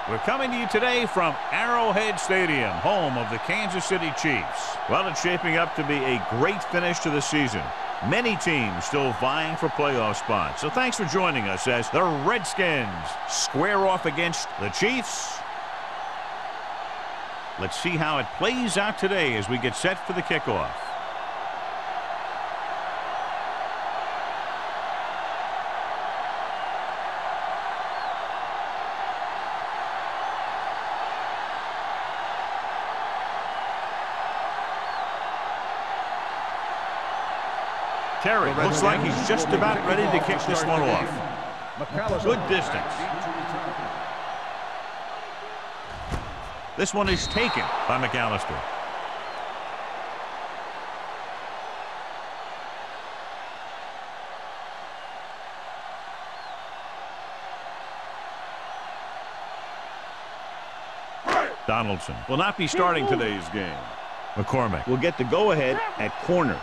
We're coming to you today from Arrowhead Stadium, home of the Kansas City Chiefs. Well, it's shaping up to be a great finish to the season. Many teams still vying for playoff spots. So thanks for joining us as the Redskins square off against the Chiefs. Let's see how it plays out today as we get set for the kickoff. Terry looks like he's just about ready to kick this one off. Good distance. This one is taken by McAllister. Donaldson will not be starting today's game. McCormick will get the go-ahead at corner.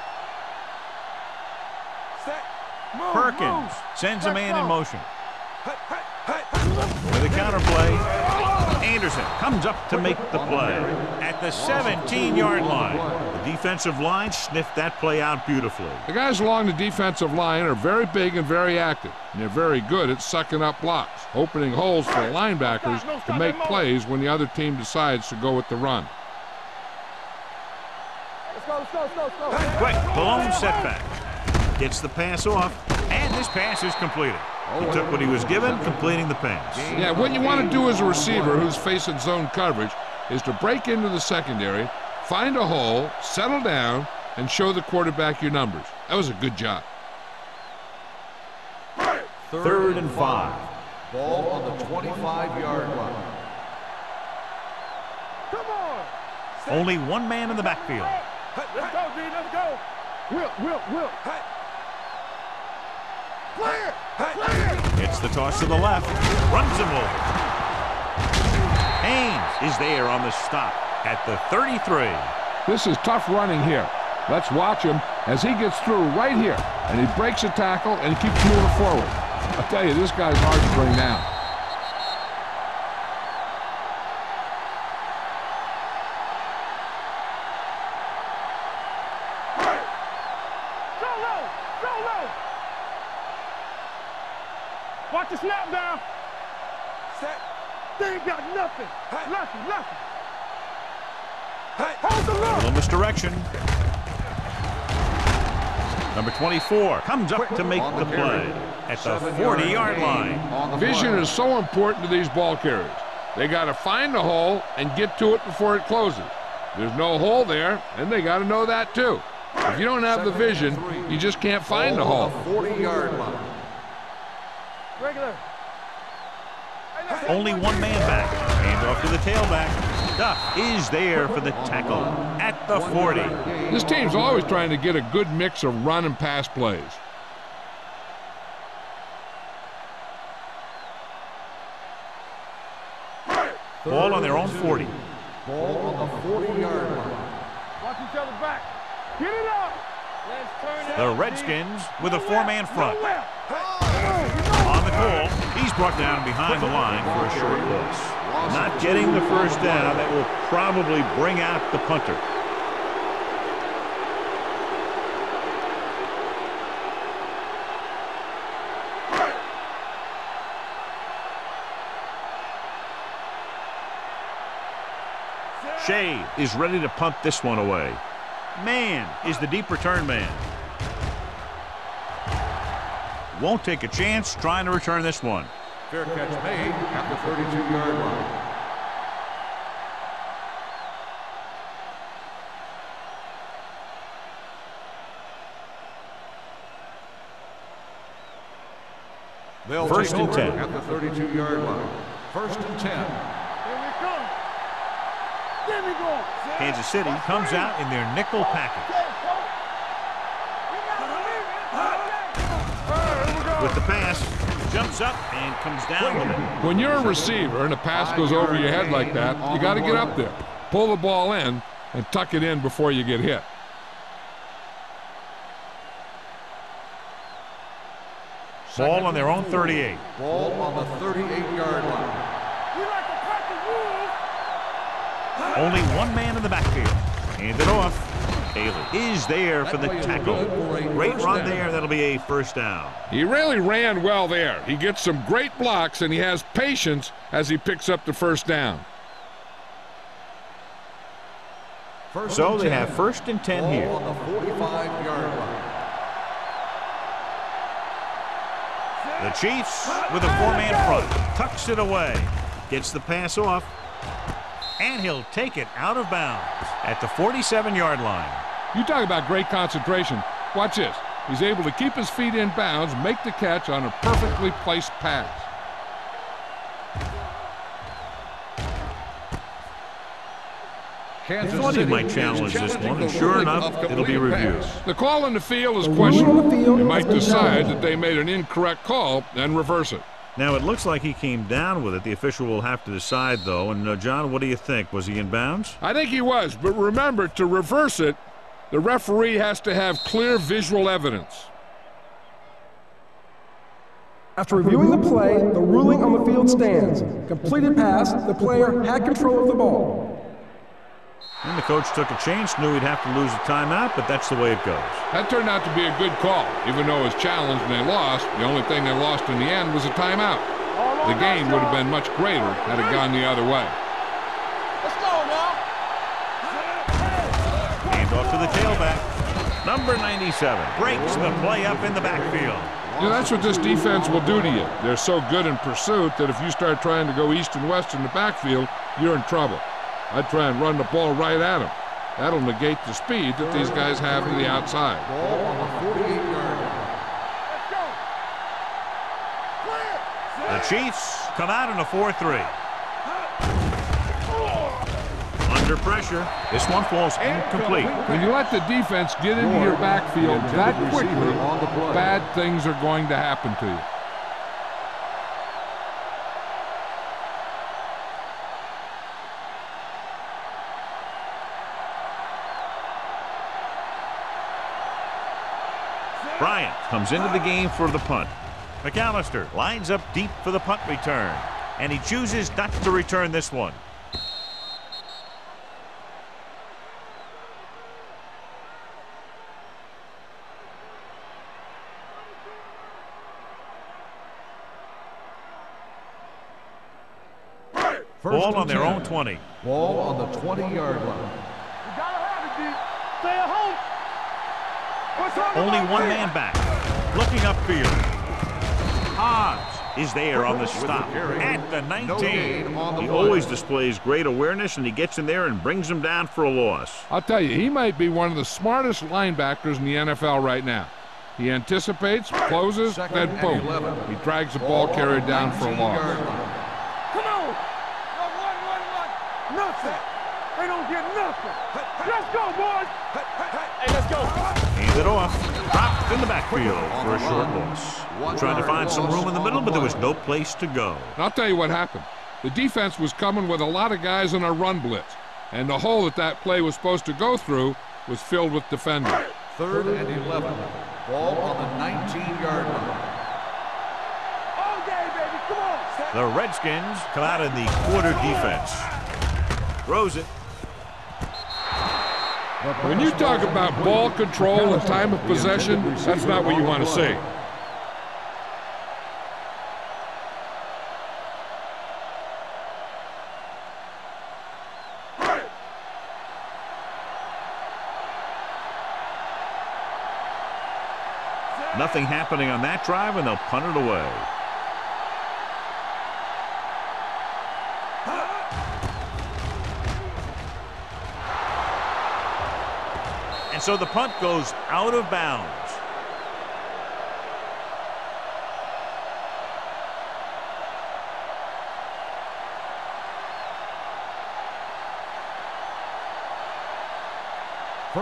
Perkins sends a man in motion. With a counterplay, Anderson comes up to make the play at the 17-yard line. The defensive line sniffed that play out beautifully. The guys along the defensive line are very big and very active, and they're very good at sucking up blocks, opening holes for the linebackers to make plays when the other team decides to go with the run. Quick, blown setback. Gets the pass off, and this pass is completed. He took what he was given, completing the pass. Yeah, what you want to do as a receiver who's facing zone coverage is to break into the secondary, find a hole, settle down, and show the quarterback your numbers. That was a good job. 3rd and 5. Ball on the 25-yard line. Come on! Only one man in the backfield. Let's go, D, let's go! Will. Clear! It's the toss to the left. Runs him over. Haynes is there on the stop at the 33. This is tough running here. Let's watch him as he gets through right here, and he breaks a tackle and keeps moving forward. I'll tell you, this guy's hard to bring down. Watch the snap down. Set. They ain't got nothing. Nothing. Hold the look. A little misdirection. Number 24 comes up to make the play at the 40-yard line. Vision is so important to these ball carriers. They got to find the hole and get to it before it closes. There's no hole there, and they got to know that too. If you don't have the vision, you just can't find the hole. 40-yard line. Regular. Only one man back. Hand off to the tailback. Duff is there for the tackle at the 40. This team's always trying to get a good mix of run and pass plays. Ball on their own 40. Ball on the 40-yard line. Watch each other back. Get it up. Let's turn it. The Redskins with a 4-man front. On the call, he's brought down behind the line for a short loss. Not getting the first down. That will probably bring out the punter. Shea is ready to punt this one away. Man is the deep return man. Won't take a chance trying to return this one. Fair catch made at the 32-yard line. They'll First and 10 at the 32-yard line. 1st and 10. Here we come. There we go. Kansas City comes out in their nickel package. With the pass, jumps up and comes down with it. When you're a receiver and a pass goes over your head like that, you got to get up there, pull the ball in, and tuck it in before you get hit. Ball on their own 38. Ball on the 38-yard line. You like to Only one man in the backfield. Hand it off. Haley is there for the tackle. Great run there. That'll be a first down. He really ran well there. He gets some great blocks, and he has patience as he picks up the first down. So they have 1st and 10 here. On the 45-yard line. The Chiefs with a 4-man front. Tucks it away. Gets the pass off. And he'll take it out of bounds at the 47-yard line. You talk about great concentration. Watch this. He's able to keep his feet in bounds, make the catch on a perfectly placed pass. I thought he might challenge this one, and sure enough, it'll be reviewed. The call in the field is questionable. They might decide that they made an incorrect call and reverse it. Now, it looks like he came down with it. The official will have to decide, though. And, John, what do you think? Was he in bounds? I think he was, but remember, to reverse it, the referee has to have clear visual evidence. After reviewing the play, the ruling on the field stands. Completed pass, the player had control of the ball. And the coach took a chance, knew he'd have to lose a timeout, but that's the way it goes. That turned out to be a good call. Even though it was challenged and they lost, the only thing they lost in the end was a timeout. The gain would have been much greater had it gone the other way. Let's go now. Hand off to the tailback. Number 97 breaks the play up in the backfield. You know, that's what this defense will do to you. They're so good in pursuit that if you start trying to go east and west in the backfield, you're in trouble. I'd try and run the ball right at them. That'll negate the speed that these guys have to the outside. Ball on the 48-yard line. The Chiefs come out in a 4-3. Under pressure. This one falls incomplete. When you let the defense get into your backfield that quickly, bad things are going to happen to you. Bryant comes into the game for the punt. McAllister lines up deep for the punt return. And he chooses not to return this one. Ball on their own 20. Ball on the 20-yard line. You gotta have it, D. Stay at home. Only one man back. Looking upfield. Hobbs is there on the stop at the 19. He always displays great awareness, and he gets in there and brings him down for a loss. I'll tell you, he might be one of the smartest linebackers in the NFL right now. He anticipates, closes, then boom. He drags the ball carrier down for a loss. Come on. Nothing. They don't get nothing. Let's go, boys. Hey, let's go. Hand it off. Dropped in the backfield for a short loss. Trying to find some room in the middle, but there was no place to go. I'll tell you what happened. The defense was coming with a lot of guys in a run blitz, and the hole that play was supposed to go through was filled with defenders. 3rd and 11. Ball on the 19-yard line. All day, baby. Come on. The Redskins come out in the quarter defense. Throws it. When you talk about ball control and time of possession, that's not what you want to see. Nothing happening on that drive, and they'll punt it away. And so the punt goes out of bounds.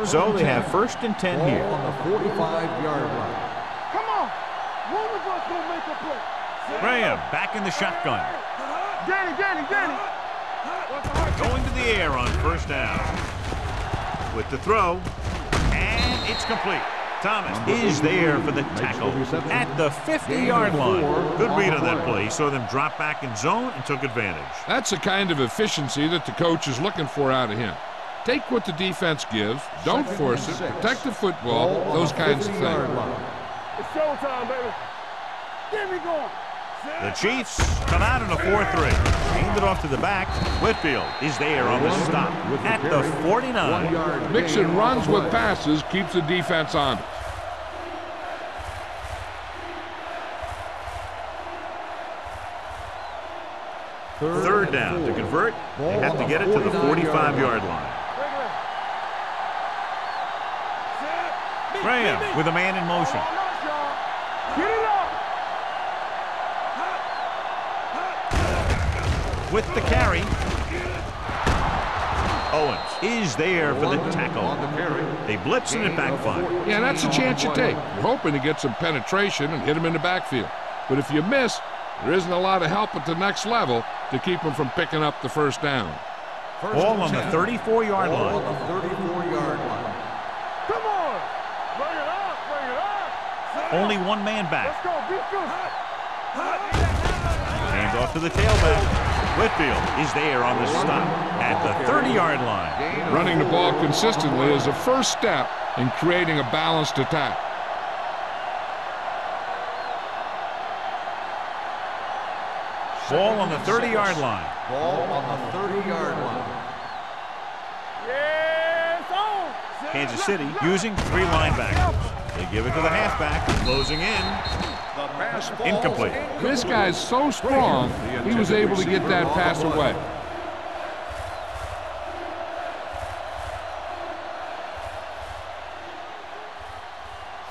So they have 1st and 10 here. On the 45-yard line. Come on. One of us gonna make a play. Graham back in the shotgun. Danny. Going to the air on 1st down. With the throw. And it's complete. Thomas is there for the tackle at the 50-yard line. Good read on that play. He saw them drop back in zone and took advantage. That's the kind of efficiency that the coach is looking for out of him. Take what the defense gives, don't force it, protect the football, those kinds of things. It's showtime, baby. Get me going. The Chiefs come out in a 4-3. Aimed it off to the back. Whitfield is there on the stop at the 49. Mixing runs with passes keeps the defense honest. Third down. To convert, they have to get it to the 45-yard line. Graham with a man in motion. Get it up. With the carry. Owens is there for the tackle. They blitz and it backfire. Yeah, that's a chance you take. You're hoping to get some penetration and hit him in the backfield. But if you miss, there isn't a lot of help at the next level to keep him from picking up the first down. Ball on the 34-yard line. Come on. Bring it up. Bring it up. Only one man back. Let's go. Be good. Hands off to the tailback. Whitfield is there on the stop at the 30-yard line. Running the ball consistently is a first step in creating a balanced attack. Ball on the 30-yard line. Yes, on. Kansas City using 3 linebackers. They give it to the halfback, closing in. Incomplete. This guy's so strong, he was able to get that pass away.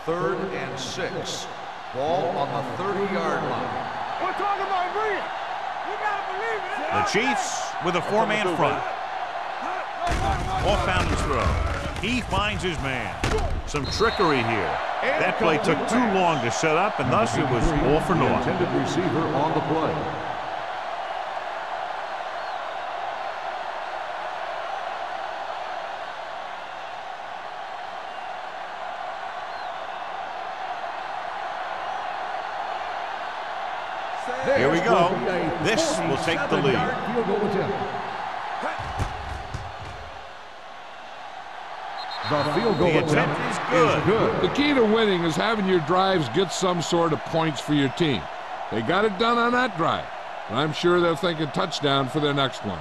Third and 6. Ball on the 30-yard line. We're talking about bring it. You gotta believe it. The Chiefs with a 4-man front. Off boundary throw. He finds his man. Some trickery here. That play took too long to set up, and thus it was all for naught. Intended receiver on the play. Here we go. This will take the lead. The field goal attempt is good. The key to winning is having your drives get some sort of points for your team. They got it done on that drive. And I'm sure they're thinking touchdown for their next one.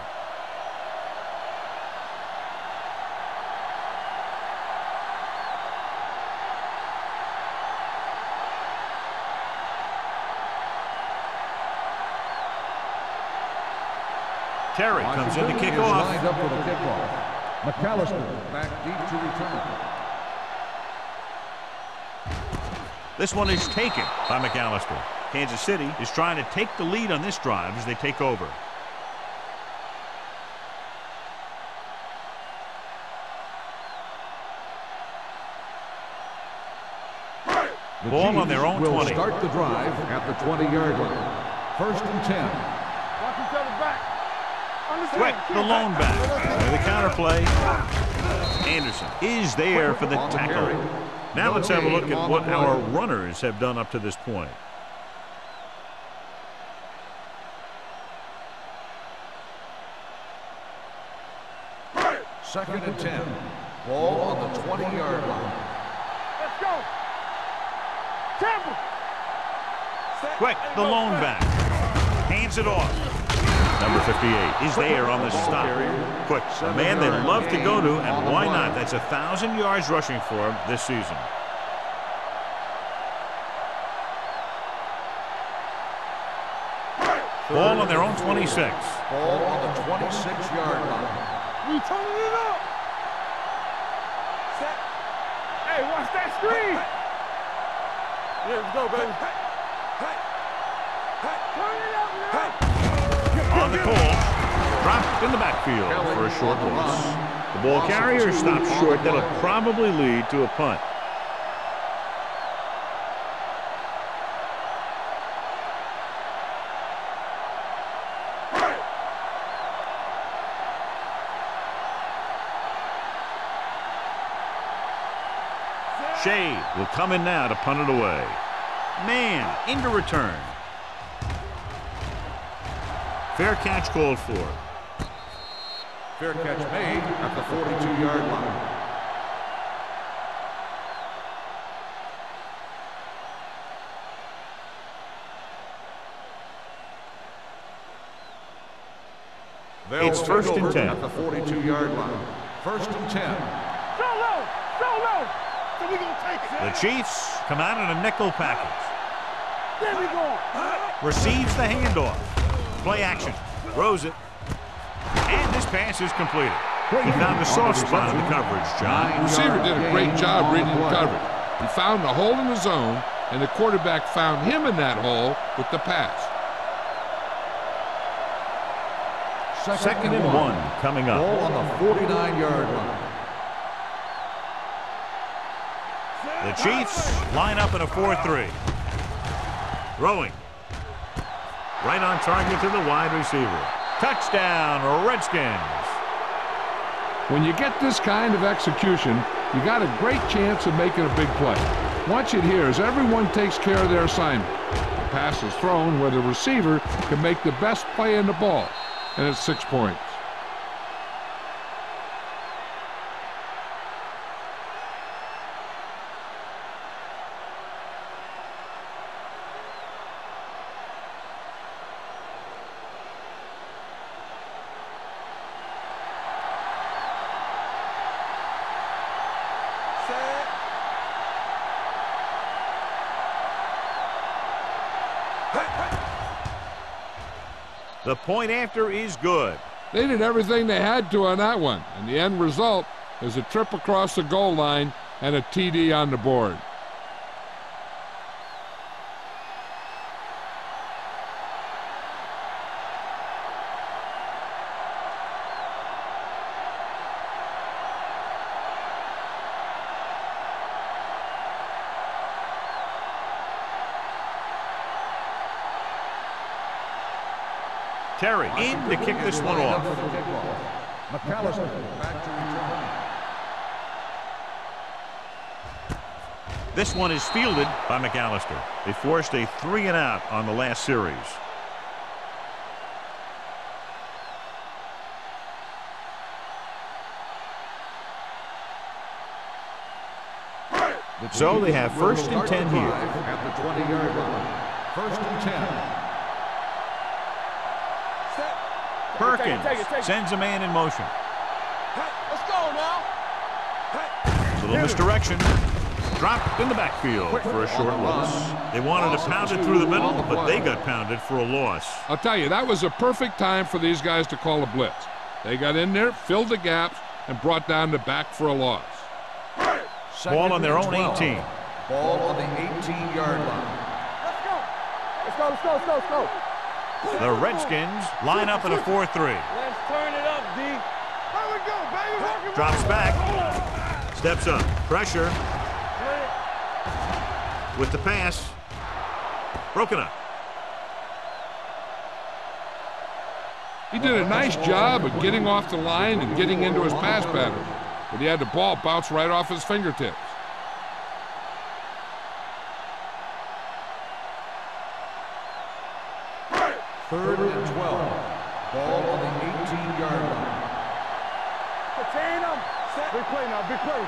Terry comes in to kick off. Lined up for the kickoff. McAllister back deep to return. This one is taken by McAllister. Kansas City is trying to take the lead on this drive as they take over. The Ball on Chiefs their own will 20. start the drive at the 20-yard line. First and 10. Watch each other back. Quick, the lone back. And the counter play. Anderson is there for the tackle. Now let's have a look at what our runners have done up to this point. Second and 10. Ball on the 20-yard line. Let's go. Temple. Quick, the lone back. Hands it off. Number 58 is there on the stop. Quick, a man they'd love to go to, and why not? That's 1,000 yards rushing for him this season. Ball on their own 26. Ball on the 26-yard line. We turning it up. Hey, watch that screen. Yeah, let's go, baby. Turn it up now. On the call, dropped in the backfield for a short loss. The ball carrier stops short. That'll probably lead to a punt. Shea will come in now to punt it away. Man into return. Fair catch called for. Fair catch made at the 42-yard line. It's first and 10. At the 42-yard line. First and 10. Solo! Solo! So we gonna take it. The Chiefs come out in a nickel package. There we go. Receives the handoff. Play action. Throws it. And this pass is completed. He found the soft spot in the coverage, John. The receiver did a great job reading the coverage. He found the hole in the zone, and the quarterback found him in that hole with the pass. Second and 1 coming up. Ball on the 49-yard line. The Chiefs line up in a 4-3. Throwing. Right on target to the wide receiver. Touchdown, Redskins. When you get this kind of execution, you got a great chance of making a big play. Watch it here as everyone takes care of their assignment. The pass is thrown where the receiver can make the best play in the ball, and it's 6 points. The point after is good. They did everything they had to on that one, and the end result is a trip across the goal line and a TD on the board. Terry in to kick this one off. McAllister back to return. This one is fielded by McAllister. They forced a 3-and-out on the last series. So they have first and 10 here. At the 20-yard line. First and 10. Perkins sends a man in motion. Let's go now. Little misdirection. Dropped in the backfield for a short loss. They wanted to pound it through the middle, but they got pounded for a loss. I'll tell you, that was a perfect time for these guys to call a blitz. They got in there, filled the gaps, and brought down the back for a loss. Ball on their own 18. Ball on the 18-yard line. Let's go. Let's go, let's go, let's go, let's go. The Redskins line up in a 4-3. Let's turn it up, D. Here we go, baby. Drops back. Steps up. Pressure. With the pass. Broken up. He did a nice job of getting off the line and getting into his pass pattern, but he had the ball bounce right off his fingertips. Third and 12. Ball on the 18-yard line. Contain them. Big play now, big play.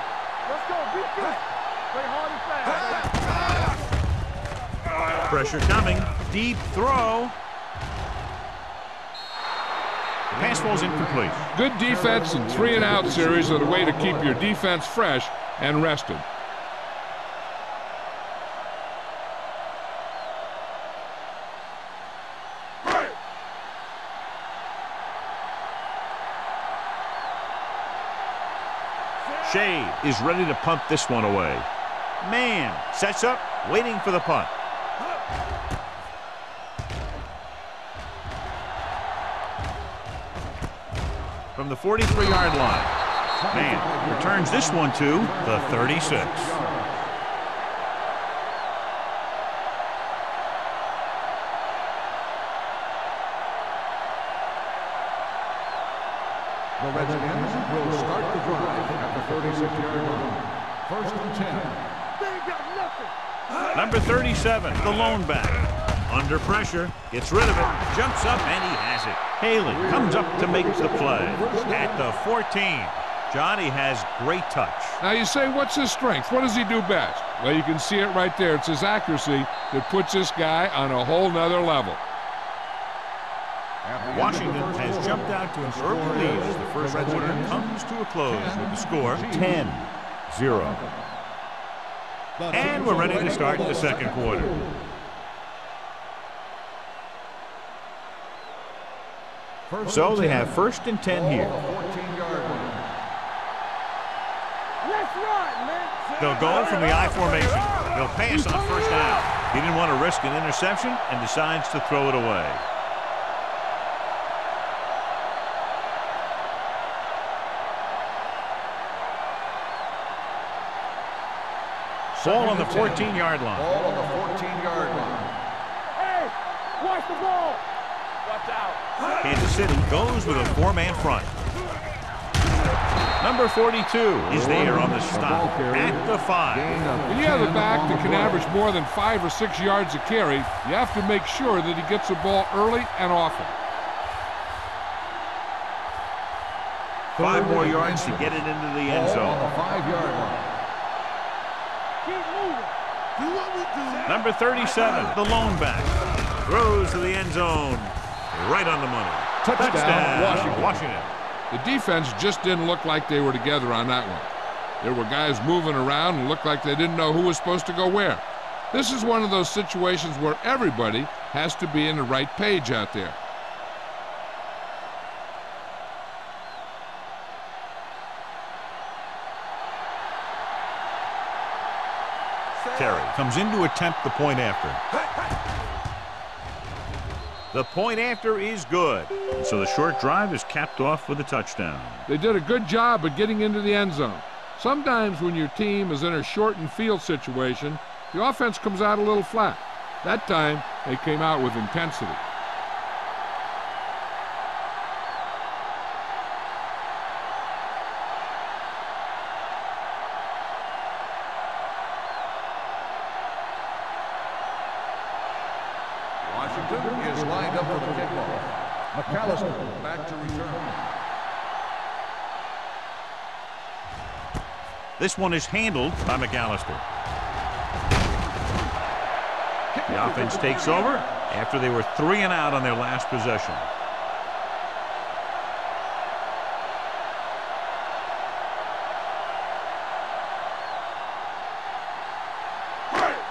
Let's go, big play. Play hard and fast. Pressure coming. Deep throw. The pass ball's incomplete. Good defense and 3-and-out series are the way to keep your defense fresh and rested. Shea is ready to punt this one away. Man sets up, waiting for the punt. From the 43-yard line. Man returns this one to the 36. The Redskins will start the drive at the 36-yard line. First and 10. Number 37, the lone back. Under pressure, gets rid of it, jumps up, and he has it. Haley comes up to make the play at the 14. Johnny has great touch. Now you say, what's his strength? What does he do best? Well, you can see it right there. It's his accuracy that puts this guy on a whole nother level. Washington has jumped out to an early lead as the first quarter comes to a close with the score 10-0. And we're ready to start the second quarter. So they have 1st and 10 here. They'll go from the I formation. They'll pass on 1st down. He didn't want to risk an interception and decides to throw it away. Ball on the 14-yard line. Ball on the 14-yard line. Hey, watch the ball. Watch out. Kansas City goes with a 4-man front. Number 42 is there on the stop at the 5. When you have a back that can average more than 5 or 6 yards a carry, you have to make sure that he gets the ball early and often. 5 more yards to get it into the end zone. On the 5-yard line. Number 37, the lone back, throws to the end zone, right on the money. Touchdown, Washington. The defense just didn't look like they were together on that one. There were guys moving around and looked like they didn't know who was supposed to go where. This is one of those situations where everybody has to be in the right page out there. Terry comes in to attempt the point after. The point after is good. So the short drive is capped off with a touchdown. They did a good job of getting into the end zone. Sometimes when your team is in a shortened field situation, the offense comes out a little flat. That time, they came out with intensity. Washington is lined up for the kickoff. McAllister back to return. This one is handled by McAllister. The offense takes over after they were 3 and out on their last possession.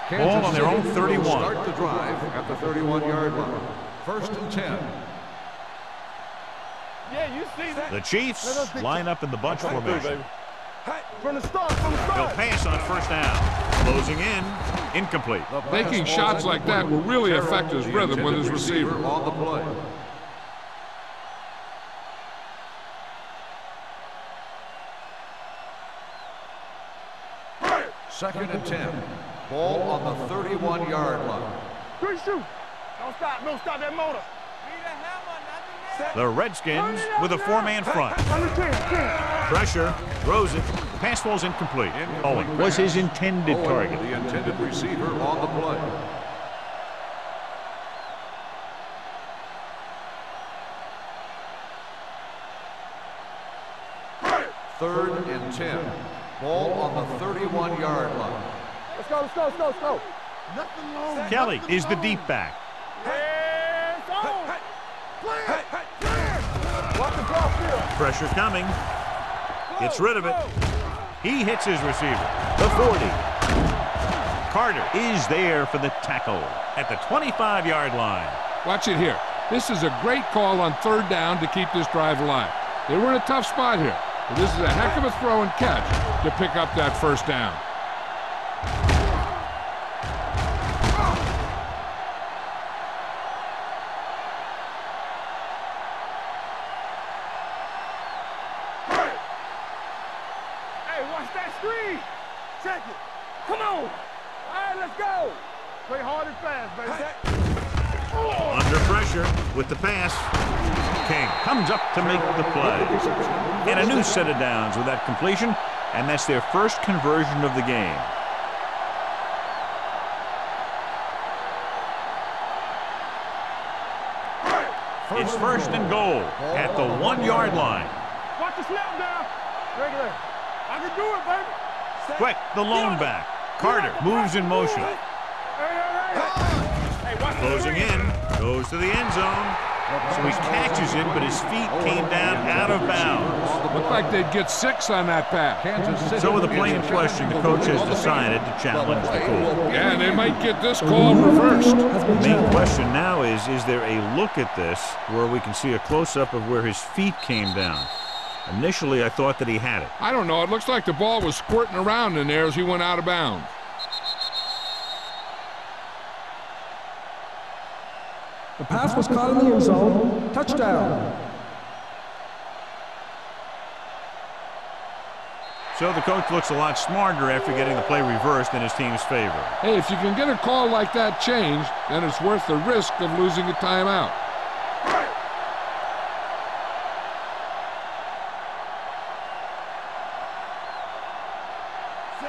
Ball on their own 31. Start the drive at the 31-yard line. 1st and 10. Yeah, you see that. The Chiefs line up in the bunch formation. From the start, They'll pass on 1st down. Closing in, incomplete. Making shots like that will really affect his rhythm with his receiver. On the play. Second and 10. Ball on the 31-yard line. Good shoot. Don't stop that motor. The Redskins with a 4-man front. Under 10. Pressure, throws it. The pass falls incomplete. Owen was his intended target. The intended receiver on the play. Third and 10. Ball on the 31-yard line. Let's go. Nothing wrong. Kelly is the deep back. Hands on. Watch the drop field. Pressure coming. Gets rid of it. He hits his receiver. The 40. Carter is there for the tackle at the 25-yard line. Watch it here. This is a great call on 3rd down to keep this drive alive. They were in a tough spot here. But this is a heck of a throw and catch to pick up that 1st down. Hey, watch that screen. Check it. Come on. All right, let's go. Play hard and fast, baby. Under pressure with the pass. King comes up to make the play. And a new set of downs with that completion, and that's their first conversion of the game. It's first and goal at the 1-yard line. Watch the snap down. Regular. I can do it, baby. Quick, the lone back. Carter moves in motion. Closing in, goes to the end zone. So he catches it, but his feet came down out of bounds. Looked like they'd get 6 on that pass. So with the play in question, the coach has decided to challenge the call. Yeah, and they might get this call reversed. The main question now is there a look at this where we can see a close-up of where his feet came down? Initially, I thought that he had it. I don't know. It looks like the ball was squirting around in there as he went out of bounds. The pass was caught in the end zone. Touchdown. So the coach looks a lot smarter after getting the play reversed in his team's favor. Hey, if you can get a call like that changed, then it's worth the risk of losing a timeout.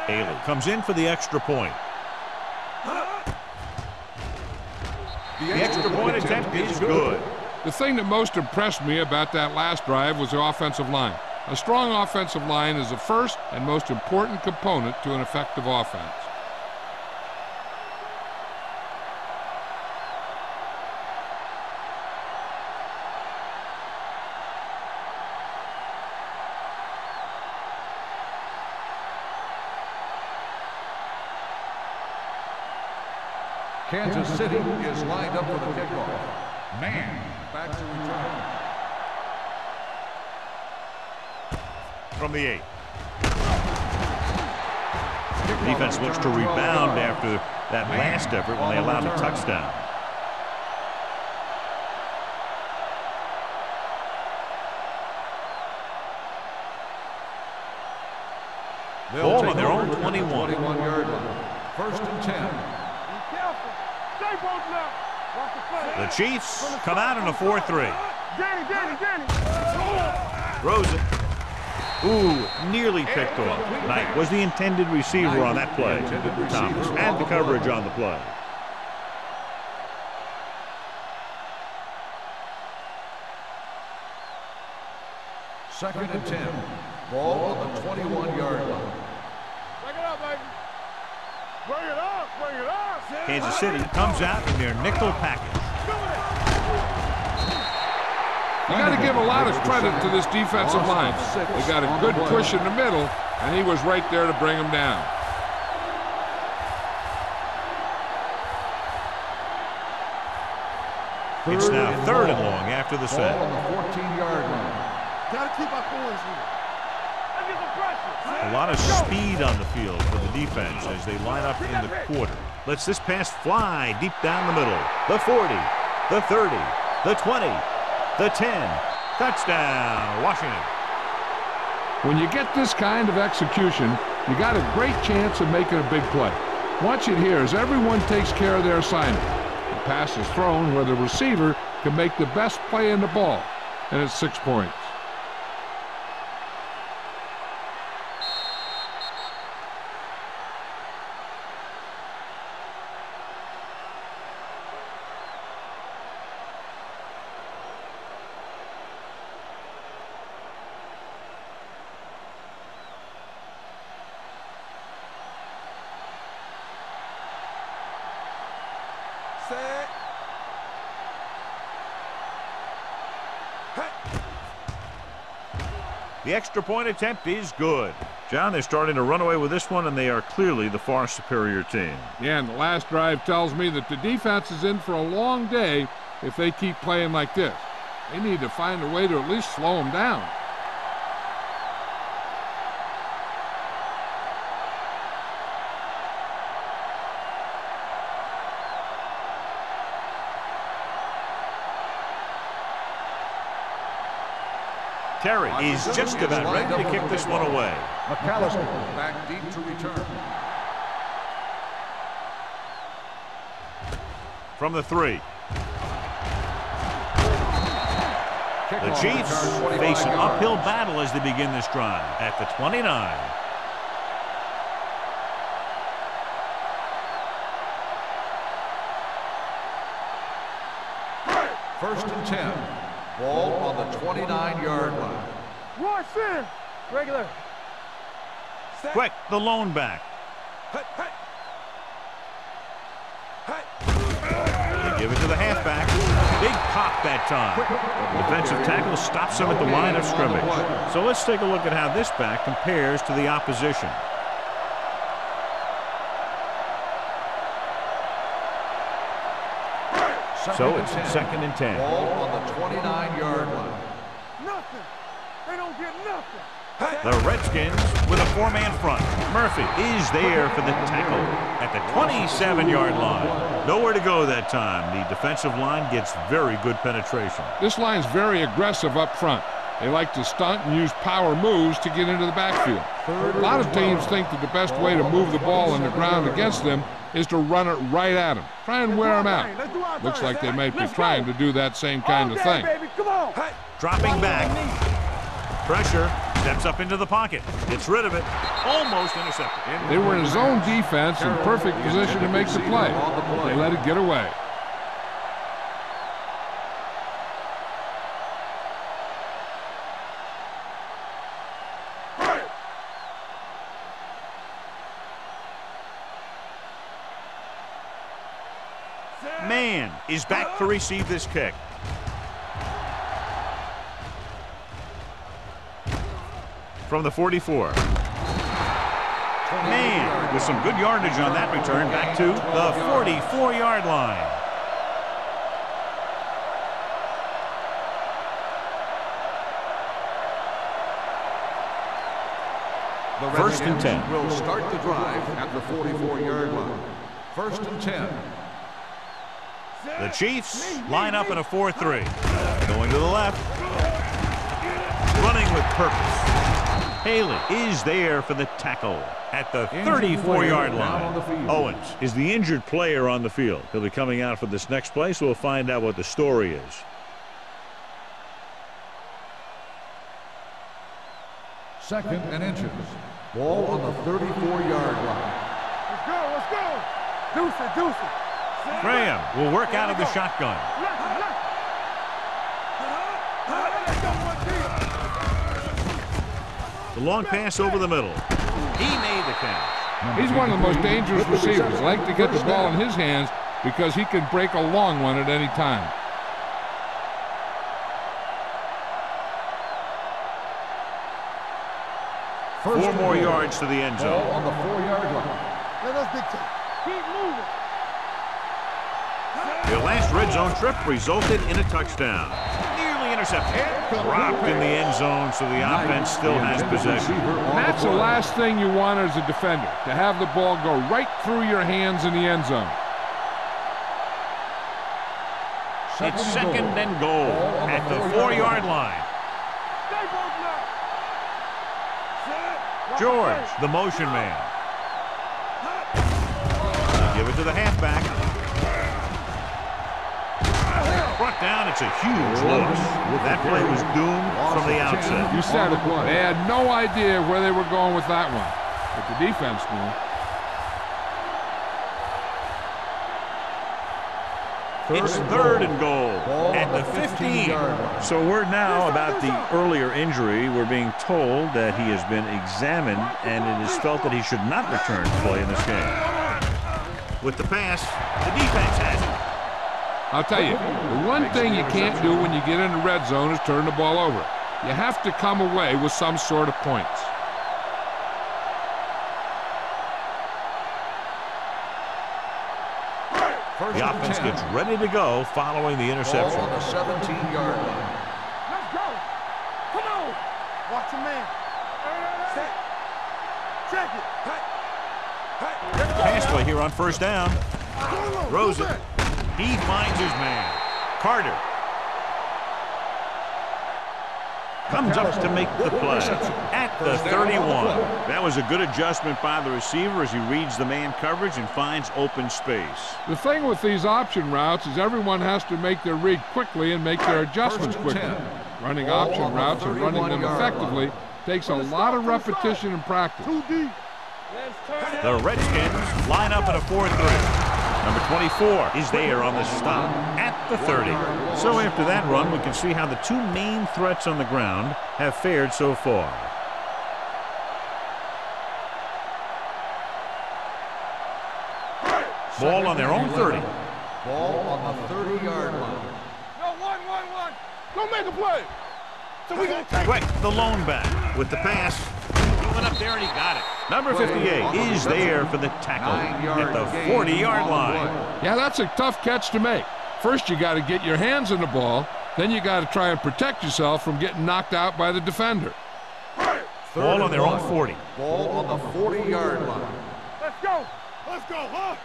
Haley comes in for the extra point. The extra point attempt is good. The thing that most impressed me about that last drive was the offensive line. A strong offensive line is the first and most important component to an effective offense. Kansas City is lined up for the kickoff. Man back to return. From the 8. Defense looks to rebound after that last effort when they allowed a touchdown. Ball on their own 21. 21-yard line. First and 10. The Chiefs come out in a 4-3. Danny. Throws it. Ooh, nearly picked off. Knight was the intended receiver on that play. Thomas had the coverage on the play. Second and 10. Ball on the 21-yard line. Bring it up, baby. Bring it up. Kansas City comes out in their nickel package. You got to give a lot of credit to this defensive line. They got a good push in the middle, and he was right there to bring him down. It's now 3rd and long after the set. Ball on the 14-yard line. Gotta keep our poise here. A lot of speed on the field for the defense as they line up in the quarter. Lets this pass fly deep down the middle. The 40, the 30, the 20, the 10. Touchdown, Washington. When you get this kind of execution, you got a great chance of making a big play. Watch it here as everyone takes care of their assignment. The pass is thrown where the receiver can make the best play in the ball, and it's 6 points. The extra point attempt is good. John, they're starting to run away with this one, and they are clearly the far superior team. Yeah, and the last drive tells me that the defense is in for a long day if they keep playing like this. They need to find a way to at least slow them down. Terry is just about ready to kick this one away. McAllister back deep to return. From the 3. The Chiefs face an uphill battle as they begin this drive at the 29. First and 10. Ball on the 29-yard line. One center. Regular. Quick, the lone back. They give it to the halfback. Big pop that time. Defensive tackle stops him at the line of scrimmage. So let's take a look at how this back compares to the opposition. So it's 2nd and 10. Ball on the 29-yard line. Nothing. They don't get nothing. The Redskins with a 4-man front. Murphy is there for the tackle at the 27-yard line. Nowhere to go that time. The defensive line gets very good penetration. This line's very aggressive up front. They like to stunt and use power moves to get into the backfield. A lot of teams think that the best way to move the ball on the ground against them is to run it right at them. Try and wear them out. Looks like they might be trying to do that same kind of thing. Come on. Dropping back. Pressure. Steps up into the pocket. Gets rid of it. Almost intercepted. They were in zone defense in perfect position to make the play. They let it get away. Man is back to receive this kick. From the 44. Man with some good yardage on that return back to the 44-yard line. The First and 10. Will start the drive at the 44-yard line. 1st and 10. The Chiefs line up in a 4-3. Going to the left. Running with purpose. Haley is there for the tackle at the 34-yard line. Owens is the injured player on the field. He'll be coming out for this next play, so we'll find out what the story is. Second and inches. Ball on the 34-yard line. Let's go. Let's go. Deuce it. Deuce it. Graham will work out of the shotgun. The long pass over the middle. He made the catch. He's one of the most dangerous receivers. I like to get the ball in his hands because he can break a long one at any time. Four more yards to the end zone. Ball on the 4-yard line. Let us dictate. Keep moving. The last red zone trip resulted in a touchdown. Nearly intercepted. Dropped in the end zone, so the offense still has possession. That's the last thing you want as a defender, to have the ball go right through your hands in the end zone. It's 2nd and goal at the 4-yard line. George, the motion man. Give it to the halfback. Brought down, it's a huge loss. That play was doomed from the outset. You said it. They had no idea where they were going with that one. But the defense knew. It's 3rd and goal at the 15. So word now about the earlier injury. We're being told that he has been examined and it is felt that he should not return to play in this game. With the pass, the defense has it. I'll tell you, the one thing you can't do when you get in the red zone is turn the ball over. You have to come away with some sort of points. The offense gets ready to go following the interception. Ball on the 17-yard line. Let's go. Come on. Watch your man. Set. Check it. Pass play here on 1st down. Throws it. He finds his man. Carter comes up to make the play at the 31. That was a good adjustment by the receiver as he reads the man coverage and finds open space. The thing with these option routes is everyone has to make their read quickly and make their adjustments quickly. Running option routes and running them effectively takes a lot of repetition and practice. The Redskins line up in a 4-3. Number 24 is there on the stop at the 30. So after that run, we can see how the two main threats on the ground have fared so far. Ball on their own 30. Ball on the 30-yard line. No, one. Don't make a play. So we gonna take Quick, the lone back with the pass. He went up there and he got it. Number 58 is there for the tackle at the 40-yard line. Yeah, that's a tough catch to make. First, you got to get your hands on the ball. Then you got to try and protect yourself from getting knocked out by the defender. Ball on their own 40. Ball on the 40-yard line. Let's go, huh?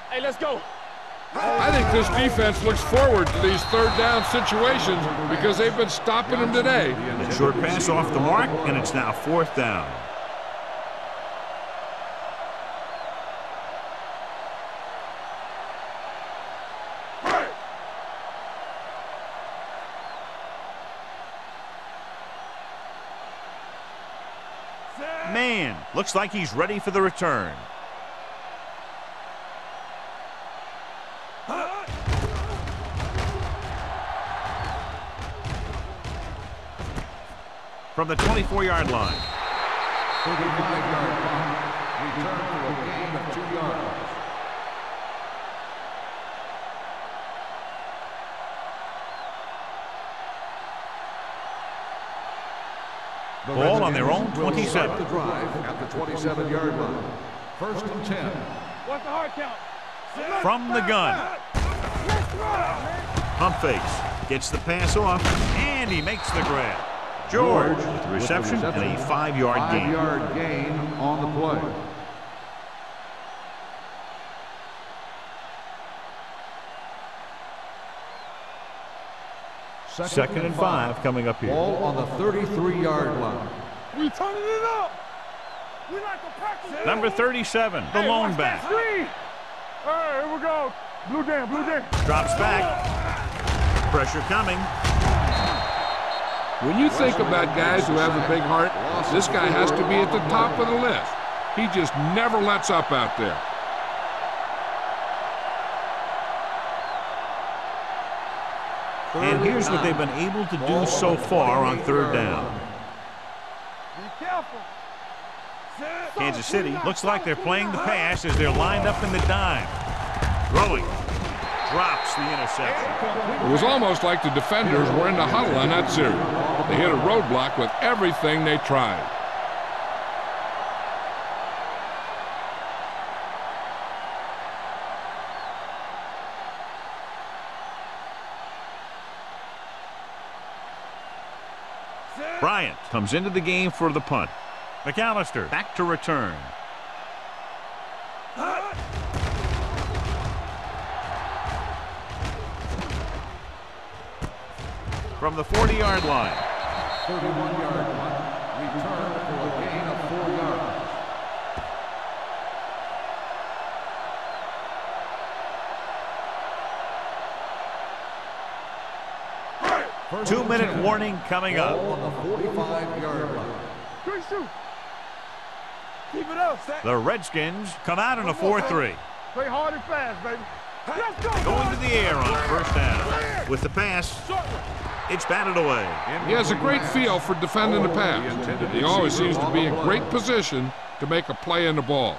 Hey, let's go. I think this defense looks forward to these third down situations because they've been stopping them today. A short pass off the mark, and it's now 4th down. Man, looks like he's ready for the return. From the 24-yard line. 35-yard punt. Return for a gain of 2 yards. Ball on their own 27. The drive at the 27-yard line. 1st and 10. What's the hard count? From the gun. Pump fakes. Gets the pass off, and he makes the grab. George with the reception and a 5-yard gain. 5-yard gain on the play. Second and 5 coming up here. Ball on the 33-yard line. We turning it up. We like to practice. Number 37, the lone watch back. that screen. All right, here we go. Blue jam. Drops back. Pressure coming. When you think about guys who have a big heart, this guy has to be at the top of the list. He just never lets up out there. And here's what they've been able to do so far on 3rd down. Be careful. Kansas City looks like they're playing the pass as they're lined up in the dime. Throwing. Drops the interception. It was almost like the defenders were in the huddle on that series. They hit a roadblock with everything they tried. Bryant comes into the game for the punt. McAllister back to return. From the 40-yard line. 31-yard punt. Return for a gain of 4 yards. 2-minute warning coming up. On the 45-yard line. Good shoot. Keep it up, Zach. The Redskins come out in a 4-3. Play hard and fast, baby. Let's go. Going to the air on 1st down. With the pass, it's batted away. He has a great feel for defending the pass. He always seems to be in great position to make a play in the ball.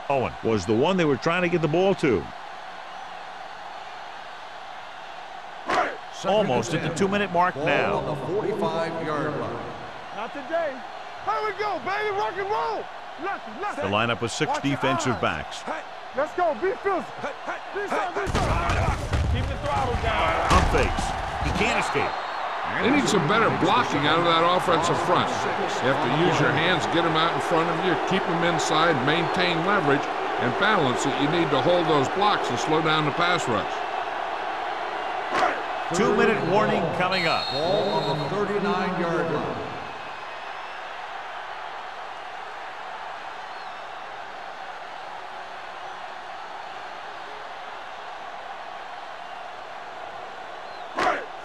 Owen was the one they were trying to get the ball to. Almost at the 2-minute mark now. On the 45-yard line. Not today. Here we go, baby. Rock and roll. Left. The lineup with 6 defensive backs. Let's go. Be physical. Be Keep the throttle down. Pump fakes. He can't escape. They need some better blocking out of that offensive front. You have to use your hands, get them out in front of you, keep them inside, maintain leverage, and balance it. You need to hold those blocks and slow down the pass rush. 2-minute warning coming up. Ball on the 39-yard line.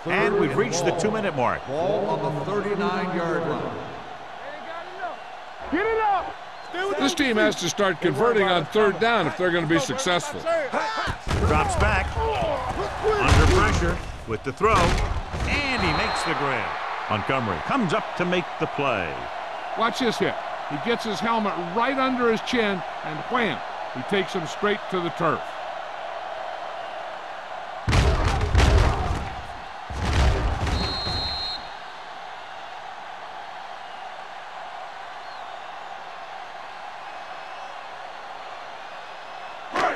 And we've reached the 2-minute mark. Ball on the 39-yard line. Get it up. This team has to start converting on 3rd down if they're going to be successful. Drops back. Under pressure with the throw. And he makes the grab. Montgomery comes up to make the play. Watch this hit. He gets his helmet right under his chin, and wham, he takes him straight to the turf.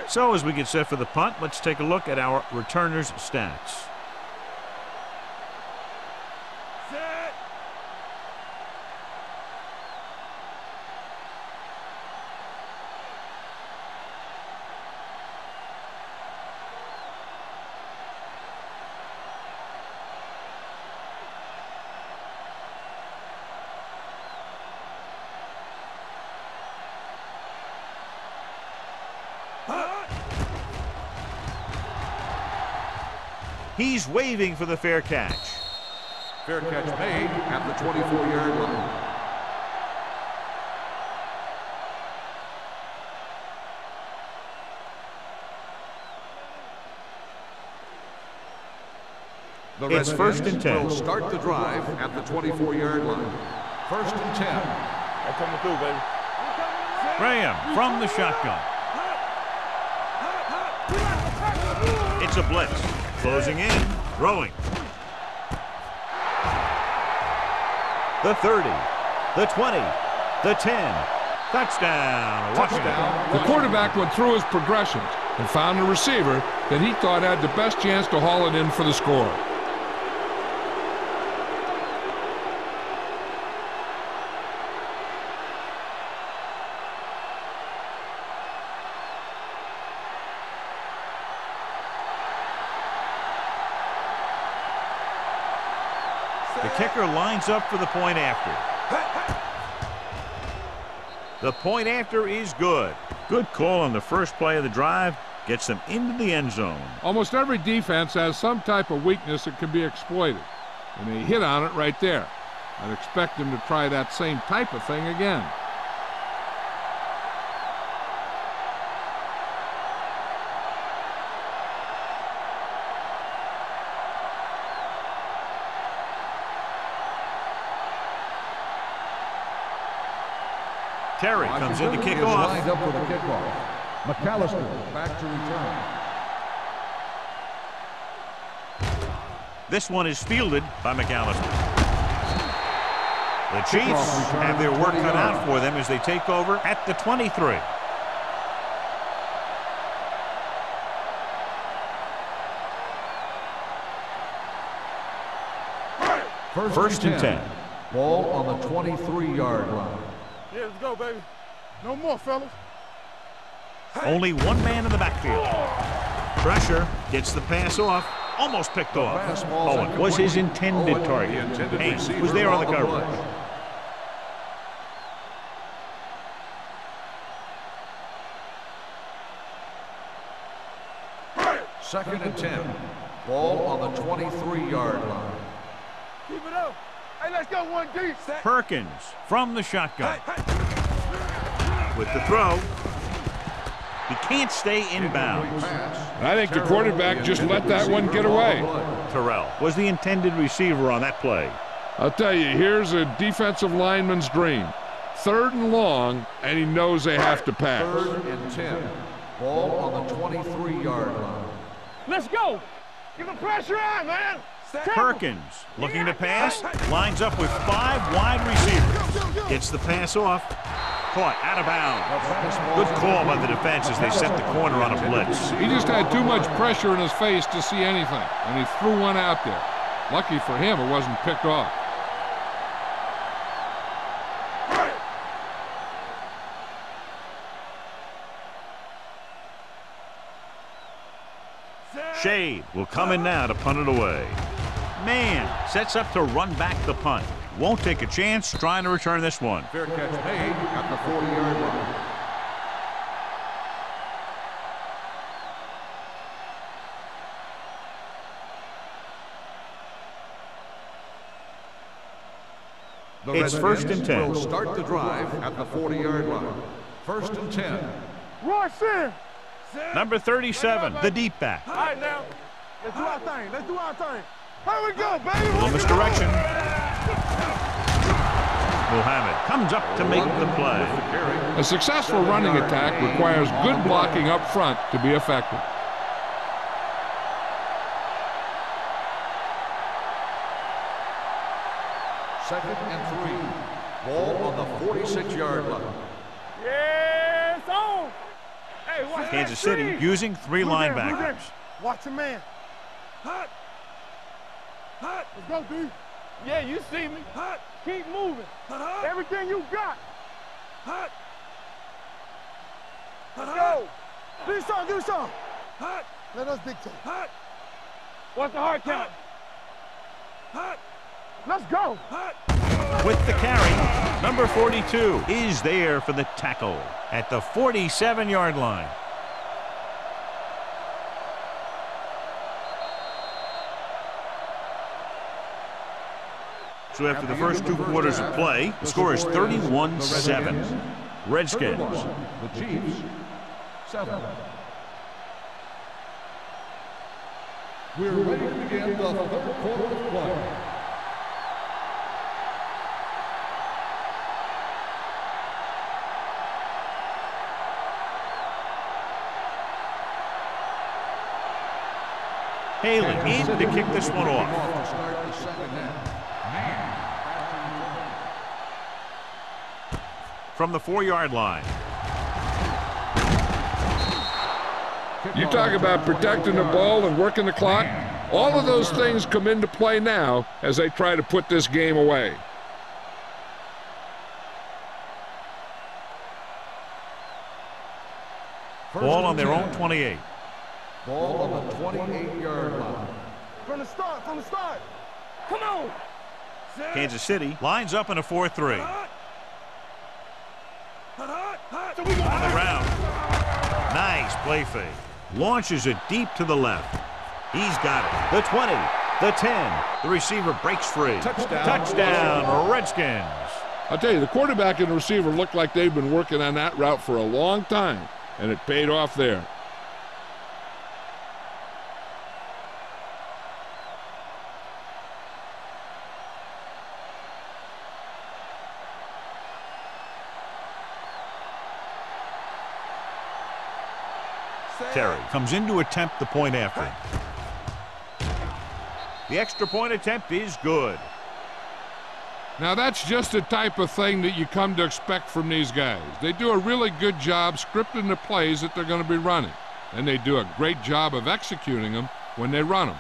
So as we get set for the punt, let's take a look at our returners' stats. He's waving for the fair catch. Fair catch made at the 24-yard line. It's first and 10. Will start the drive at the 24-yard line. First and 10. I'm coming through, baby. Graham from the shotgun. It's a blitz. Closing in, throwing. The 30, the 20, the 10. Touchdown, Washington. The quarterback went through his progressions and found a receiver that he thought had the best chance to haul it in for the score. The kicker lines up for the point after. The point after is good. Good call on the first play of the drive. Gets them into the end zone. Almost every defense has some type of weakness that can be exploited, and they hit on it right there. I'd expect them to try that same type of thing again. Terry comes in to kick off. Lined up for the kickoff. McAllister back to return. This one is fielded by McAllister. The Chiefs have their work cut out for them as they take over at the 23. First and 10. Ball on the 23-yard line. Yeah, let's go, baby. No more, fellas. Only one man in the backfield. Pressure, gets the pass off, almost picked off. Owen was his intended target. Haynes was there on the coverage. Second and 10. Ball on the 23-yard line. Keep it up. Hey, let's go one deep. Perkins from the shotgun. With the throw. He can't stay inbounds. I think the quarterback just let that one get away. Terrell was the intended receiver on that play. I'll tell you, here's a defensive lineman's dream. 3rd and long, and he knows they have to pass. 3rd and 10. Ball on the 23-yard line. Let's go. Give the pressure on, man. Perkins looking to pass. Lines up with 5 wide receivers. Gets the pass off. Caught out of bounds. Good call by the defense as they set the corner on a blitz. He just had too much pressure in his face to see anything, and he threw one out there. Lucky for him, it wasn't picked off. Shade will come in now to punt it away. Man sets up to run back the punt. Won't take a chance trying to return this one. Fair catch made at the 40-yard line. It's first and 10. Will start the drive at the 40-yard line. First and 10. Rush in. Number 37, the deep back. All right, now. Let's do our thing. Let's do our thing. Here we go, baby. Little misdirection. Muhammad comes up to make the play. A successful running attack requires good blocking up front to be effective. Second and 3. Ball on the 46-yard line. Yeah, it's on. Hey, watch Kansas that City screen. using 3 linebackers. Watch your man. Hut. Hut. Let's go, D. Yeah, you see me. Hut. Keep moving. Hut. Everything you got. Hut. Let's go. Do something, do something. Hut. Let us dictate. Hut. What's the hard count? Hut. Let's go. Hut. With the carry, number 42 is there for the tackle at the 47-yard line. So after the first 2 quarters of play, the score is 31-7. Redskins. The Chiefs, 7. We're ready to begin the third quarter of play. Haley in to kick this one off. To start the second half. From the 4-yard line. You talk about protecting the ball and working the clock. All of those things come into play now as they try to put this game away. Ball on their own 28. Ball on the 28-yard line. From the start, from the start. Come on. Kansas City lines up in a 4-3. So we On the ground. Nice play fake. Launches it deep to the left. He's got it. The 20, the 10. The receiver breaks free. Touchdown, Redskins. I'll tell you, the quarterback and the receiver look like they've been working on that route for a long time, and it paid off there. Terry comes in to attempt the point after. The extra point attempt is good. Now that's just the type of thing that you come to expect from these guys. They do a really good job scripting the plays that they're going to be running, and they do a great job of executing them when they run them.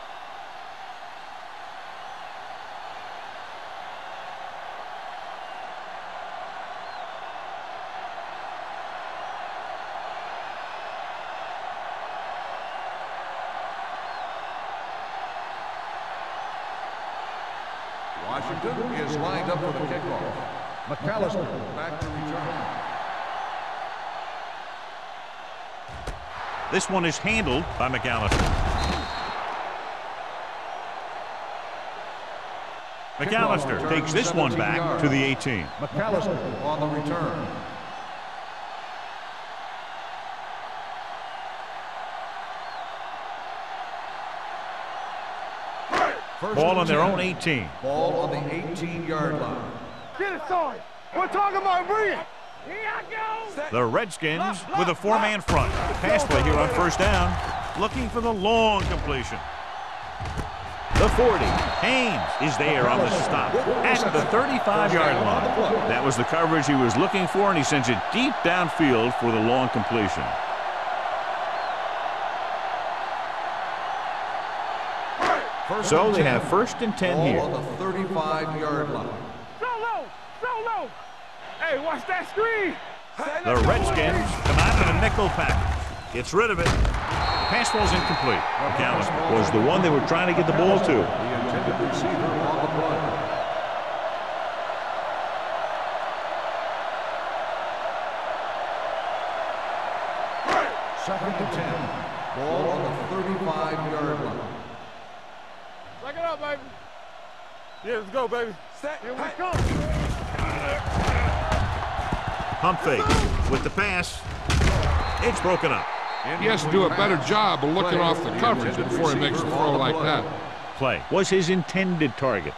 Washington is lined up for the kickoff. McAllister back to return. This one is handled by McAllister. McAllister takes this one back to the 18. McAllister on the return. Ball on their own 18. Ball on the 18-yard line. Get it, son. We're talking about bringing. Here I go. The Redskins with a 4-man front. Pass play here on first down. Looking for the long completion. The 40. Haynes is there on the stop at the 35-yard line. That was the coverage he was looking for, and he sends it deep downfield for the long completion. So they have first and 10 here. Ball on the 35-yard line. Solo, solo. Hey, watch that screen. The Redskins come out in a nickel package. Gets rid of it. The pass ball's incomplete. McAllister was the one they were trying to get the ball to. The intended receiver on the play. Second and 10. Ball on the 35-yard line. Back it up, baby. Yeah, let's go, baby. Here we come. Pump fake with the pass. It's broken up. He has to do a better job of looking off the coverage before he makes a throw like that. Play was his intended target.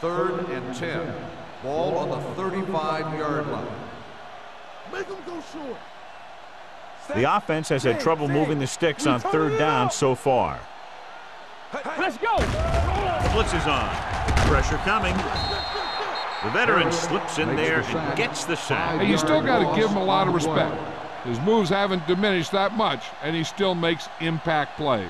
Third and 10. Ball on the 35-yard line. Make him go short. The offense has had trouble moving the sticks on third down so far. Let's go. The blitz is on. Pressure coming. The veteran slips in there and gets the sack. Hey, you still got to give him a lot of respect. His moves haven't diminished that much, and he still makes impact plays.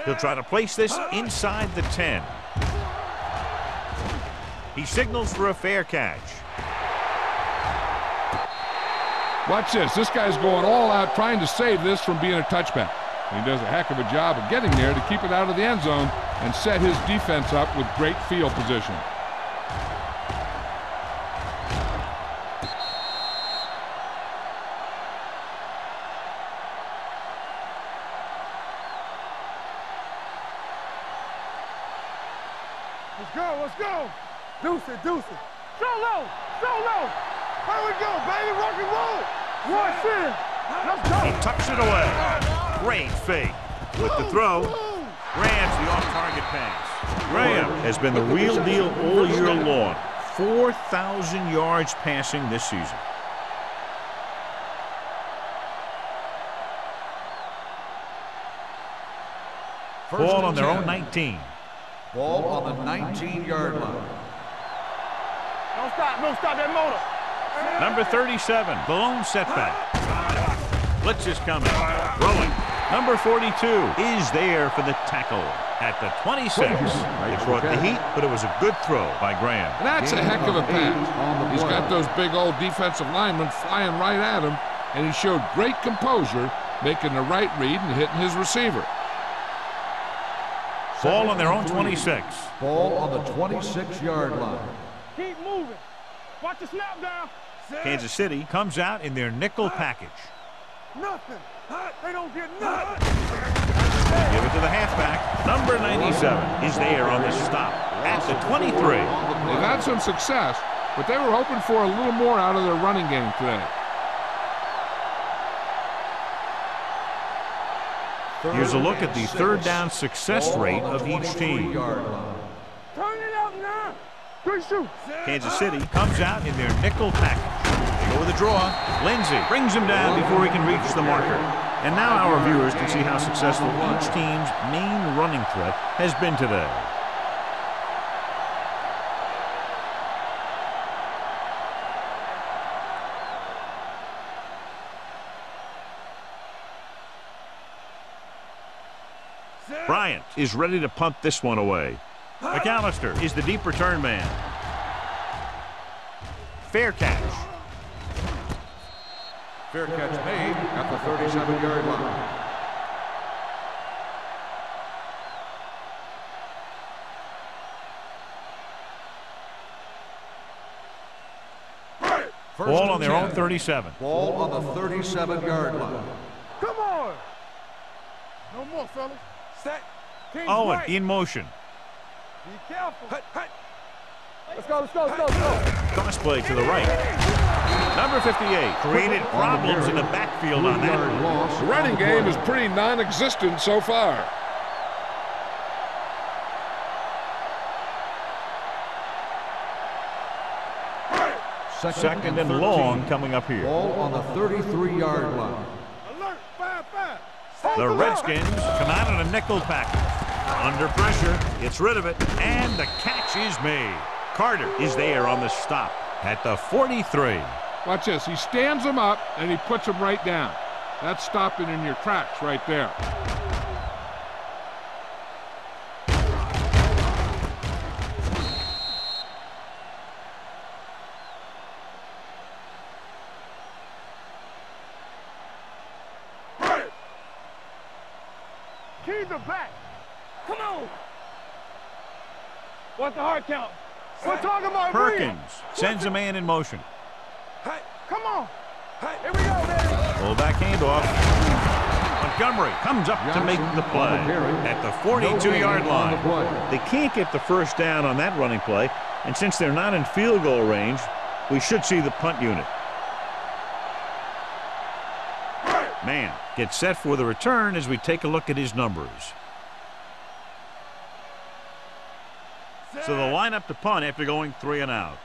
He'll try to place this inside the 10. He signals for a fair catch. Watch this. This guy's going all out trying to save this from being a touchback. He does a heck of a job of getting there to keep it out of the end zone and set his defense up with great field position. Let's go, let's go. Deuce it, deuce it. So low, so low. Here we go, baby, rock and roll. Rush in. Let's go. He tucks it away. Great fake. With the throw, grabs the off-target pass. Graham has been the real deal all year long. 4,000 yards passing this season. Ball on their own 19. Ball on the 19-yard line. Don't stop that motor. Number 37, the lone setback. Blitz is coming. Throwing. Number 42 is there for the tackle at the 26. They brought the heat, but it was a good throw by Graham. That's a heck of a pass. He's got those big old defensive linemen flying right at him, and he showed great composure, making the right read and hitting his receiver. Ball on their own 26. Ball on the 26-yard line. Keep moving. Watch the snap down. Kansas City comes out in their nickel package. Nothing. They don't get nothing. Give it to the halfback. Number 97 is there on the stop at the 23. They've had some success, but they were hoping for a little more out of their running game today. Here's a look at the third down success rate of each team. Turn it up now. Good shoot. Kansas City comes out in their nickel package. They go with a draw. Lindsey brings him down before he can reach the marker. And now our viewers can see how successful each team's main running threat has been today. Bryant is ready to punt this one away. McAllister is the deep return man. Fair catch. Fair catch made at the 37-yard line. Ball on their own 37. Ball on the 37-yard line. Come on. No more, fellas. Set. Owen in motion. Be careful. Let's go, let's go, let's go, let's go. Cross play to the right. Number 58 created problems in the backfield on that. The running game is pretty non-existent so far. Second and long coming up here. Ball on the 33-yard line. Alert, 5-5. The Redskins come out in a nickel package. Under pressure, gets rid of it, and the catch is made. Carter is there on the stop at the 43. Watch this. He stands him up, and he puts him right down. That's stopping in your tracks right there. Keys are back. Come on. What's the hard count? We're talking about Perkins sends a man in motion. Come on. Here we go, baby. Fullback handoff. Montgomery comes up to make the play at the 42-yard line. They can't get the first down on that running play, and since they're not in field goal range, we should see the punt unit. Man gets set for the return as we take a look at his numbers. So they'll line up to punt after going 3 and out.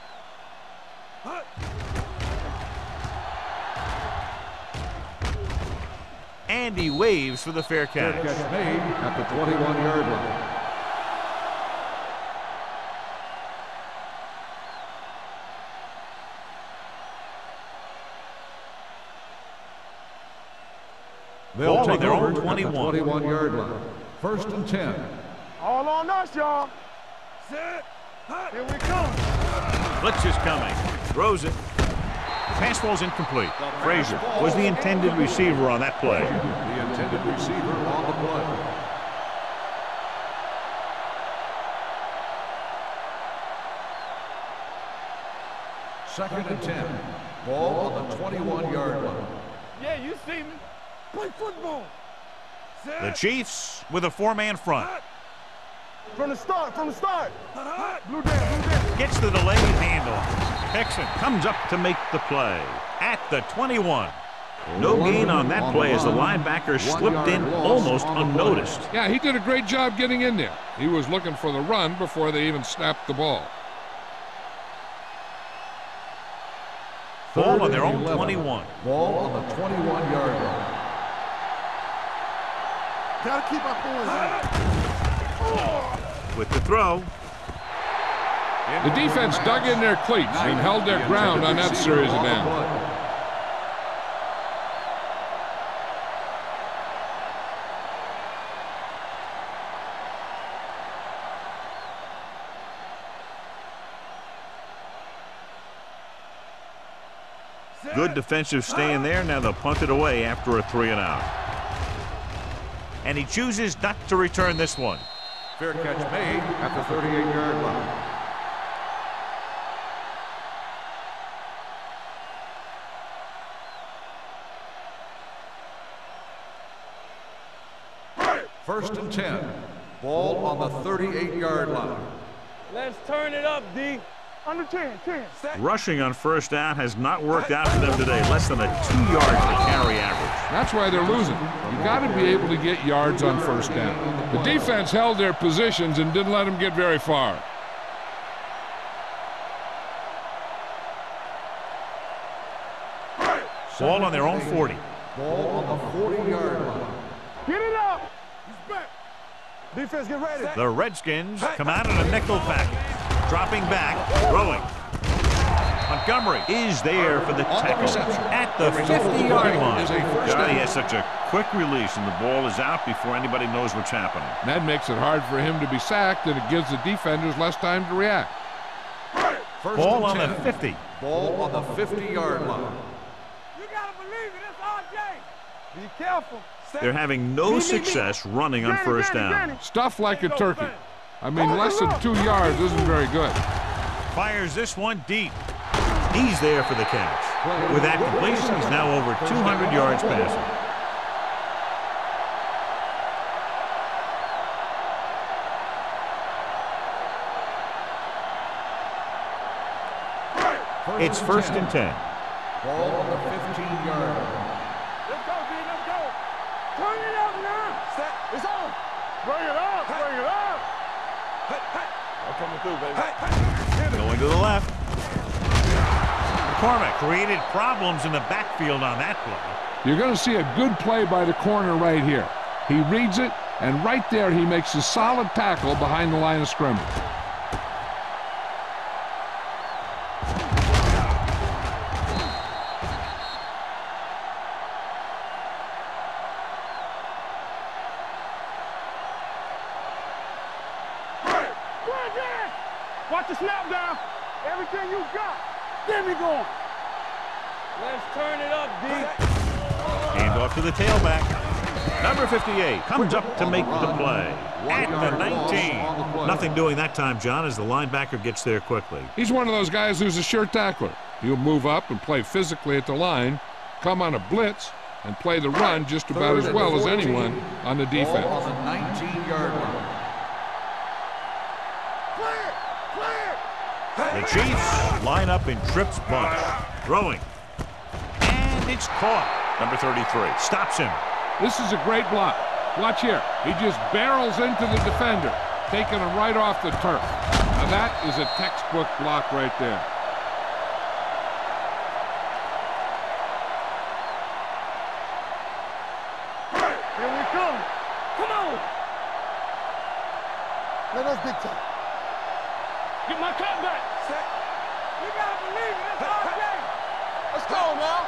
And he waves for the fair catch. Fair catch made at the 21-yard line. They'll take their over own 21. At the 21-yard line. 1st and 10. All on us, y'all. Set. Here we come. Blitz is coming. Throws it. Pass ball's incomplete. Frazier was the intended receiver on that play. The intended receiver on the play. Second and 10. Ball on the 21-yard line. Yeah, you see me. Play football. Set. The Chiefs with a 4-man front. From the start. Blue down. Gets the delayed handoff. Hickson comes up to make the play at the 21. No gain on that play as the linebacker slipped in almost unnoticed. Yeah, he did a great job getting in there. He was looking for the run before they even snapped the ball. Ball on their own 21. Ball on the 21-yard line. Gotta keep our poise. With the throw. The defense dug in their cleats and held their ground on that series of downs. Good defensive stand there. Now they'll punt it away after a 3 and out. And he chooses not to return this one. Fair catch made at the 38-yard line. First and 10. Ball on the 38-yard line. Let's turn it up, D. Under 10. Rushing on first down has not worked out for them today. Less than a 2-yard per carry average. That's why they're losing. You got to be able to get yards on first down. The defense held their positions and didn't let them get very far. Ball on their own 40. Ball on the 40-yard line. Get it up. He's back. Defense, get ready. The Redskins come out in a nickel package. Dropping back, throwing. Montgomery is there for the tackle at the 50-yard line. Johnny has such a quick release, and the ball is out before anybody knows what's happening. That makes it hard for him to be sacked, and it gives the defenders less time to react. Ball on the 50. Ball on the 50-yard line. You gotta believe it. It's RJ. Be careful. They're having no success running on first down. Stuff like a turkey. I mean, less than 2 yards isn't very good. Fires this one deep. He's there for the catch. With that completion, he's now over 200 yards passing. It's 1st and 10. Ball on the 15-yard line. Let's go, D. Let's go. Turn it up now. Set. It's on. Bring it up. Bring it up. I'm coming through, baby. Going to the left. McCormick created problems in the backfield on that play. You're going to see a good play by the corner right here. He reads it, and right there he makes a solid tackle behind the line of scrimmage. Watch the snap down. Everything you got. Get me going. Let's turn it up, D. Hand off to the tailback. Number 58 comes up to make the play at the 19. Nothing doing that time, John, as the linebacker gets there quickly. He's one of those guys who's a sure tackler. He'll move up and play physically at the line, come on a blitz, and play the run just about as well as anyone on the defense. Ball on the 19-yard line. The Chiefs line up in trips bunch. Throwing. And it's caught. Number 33 stops him. This is a great block. Watch here. He just barrels into the defender, taking him right off the turf. Now that is a textbook block right there. Here we come. Come on. Let us big time. Get my cut back. You gotta believe it. It's our game. Let's go now.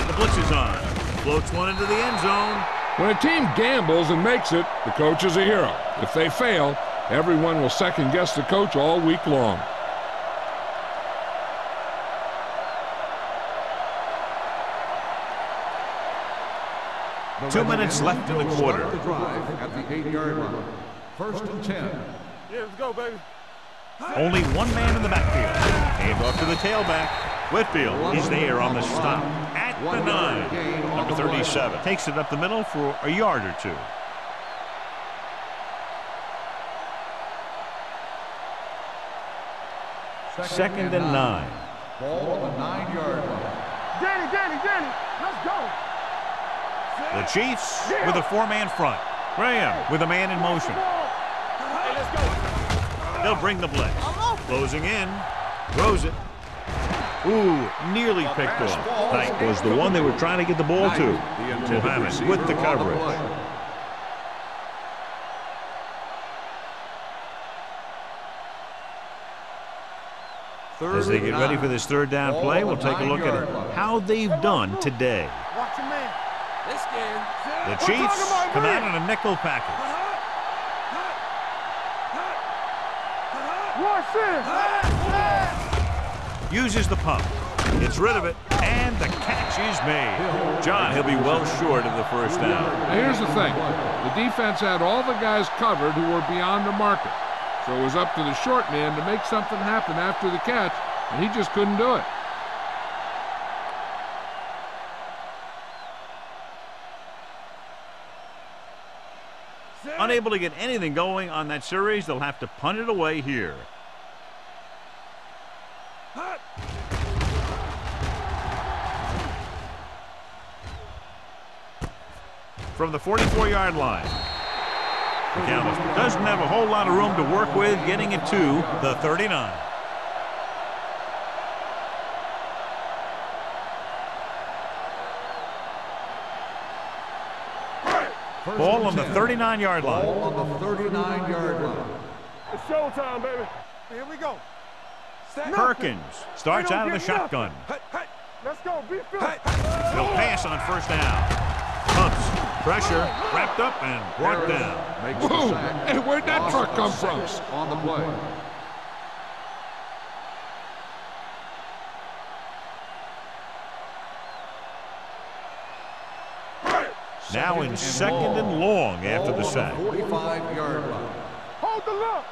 The blitz is on. Floats one into the end zone. When a team gambles and makes it, the coach is a hero. If they fail, everyone will second-guess the coach all week long. The 2 minutes left in the quarter. Start the drive at the 8-yard line. 1st and 10. Yeah, let's go, baby. Only one man in the backfield. Hand off to the tailback. Whitfield is there on the stop at the 9. Number 37 takes it up the middle for a yard or two. Second and 9. Ball on the 9-yard line. Danny, let's go. The Chiefs with a 4-man front. Graham with a man in motion. Hey, let's go. They'll bring the blitz. Closing in. Throws it. Ooh, nearly picked off. That was the one they were trying to get the ball to. Mohammed with the coverage. As they get ready for this third down play, we'll take a look at how they've done today. Watch your man. This game. The Chiefs come out in a nickel package. Watch this. Uses the pump. Gets rid of it, and the catch is made. John, he'll be well short of the first down. Now here's the thing. The defense had all the guys covered who were beyond the marker. So it was up to the short man to make something happen after the catch, and he just couldn't do it. Unable to get anything going on that series, they'll have to punt it away here. From the 44-yard line. McCallum doesn't have a whole lot of room to work with, getting it to the 39. Ball on the 39-yard line. Ball on the 39-yard line. It's showtime, baby. Here we go. Perkins starts out of the shotgun. Let's go. Be fit. He'll pass on first down. Pumps, pressure, wrapped up and brought down. Makes the Whoa! sack. Hey, where'd that Loss truck of come from? 6 on the play. Now in second and long after the sack. 45-yard line. Hold the look.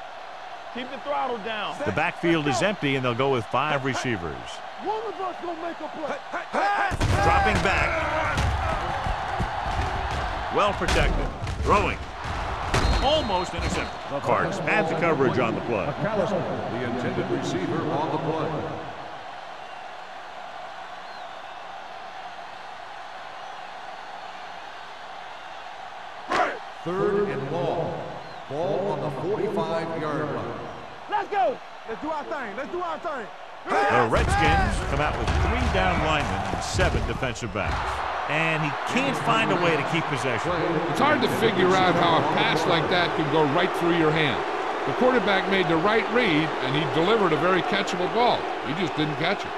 Keep the throttle down. The backfield is empty, and they'll go with 5 receivers. One of us gonna make a play. Dropping back. Well protected. Throwing. Almost intercepted. Cards had the coverage on the play. The intended receiver on the play. Third and long. Ball on the 45-yard line. Let's go. Let's do our thing. Let's do our thing. The Redskins come out with 3 down linemen and 7 defensive backs. And he can't find a way to keep possession. It's hard to figure out how a pass like that can go right through your hand. The quarterback made the right read, and he delivered a very catchable ball. He just didn't catch it.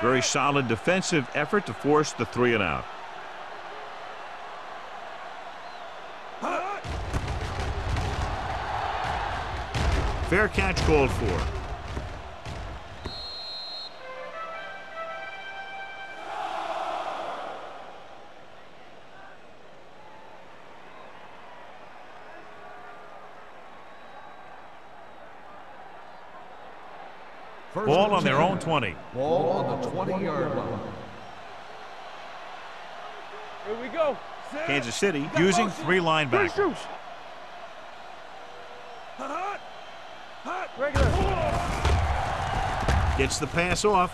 Very solid defensive effort to force the 3 and out. Fair catch called for. Ball on their own 20. Ball on the 20-yard line. Here we go. Kansas City using 3 linebackers. Gets the pass off.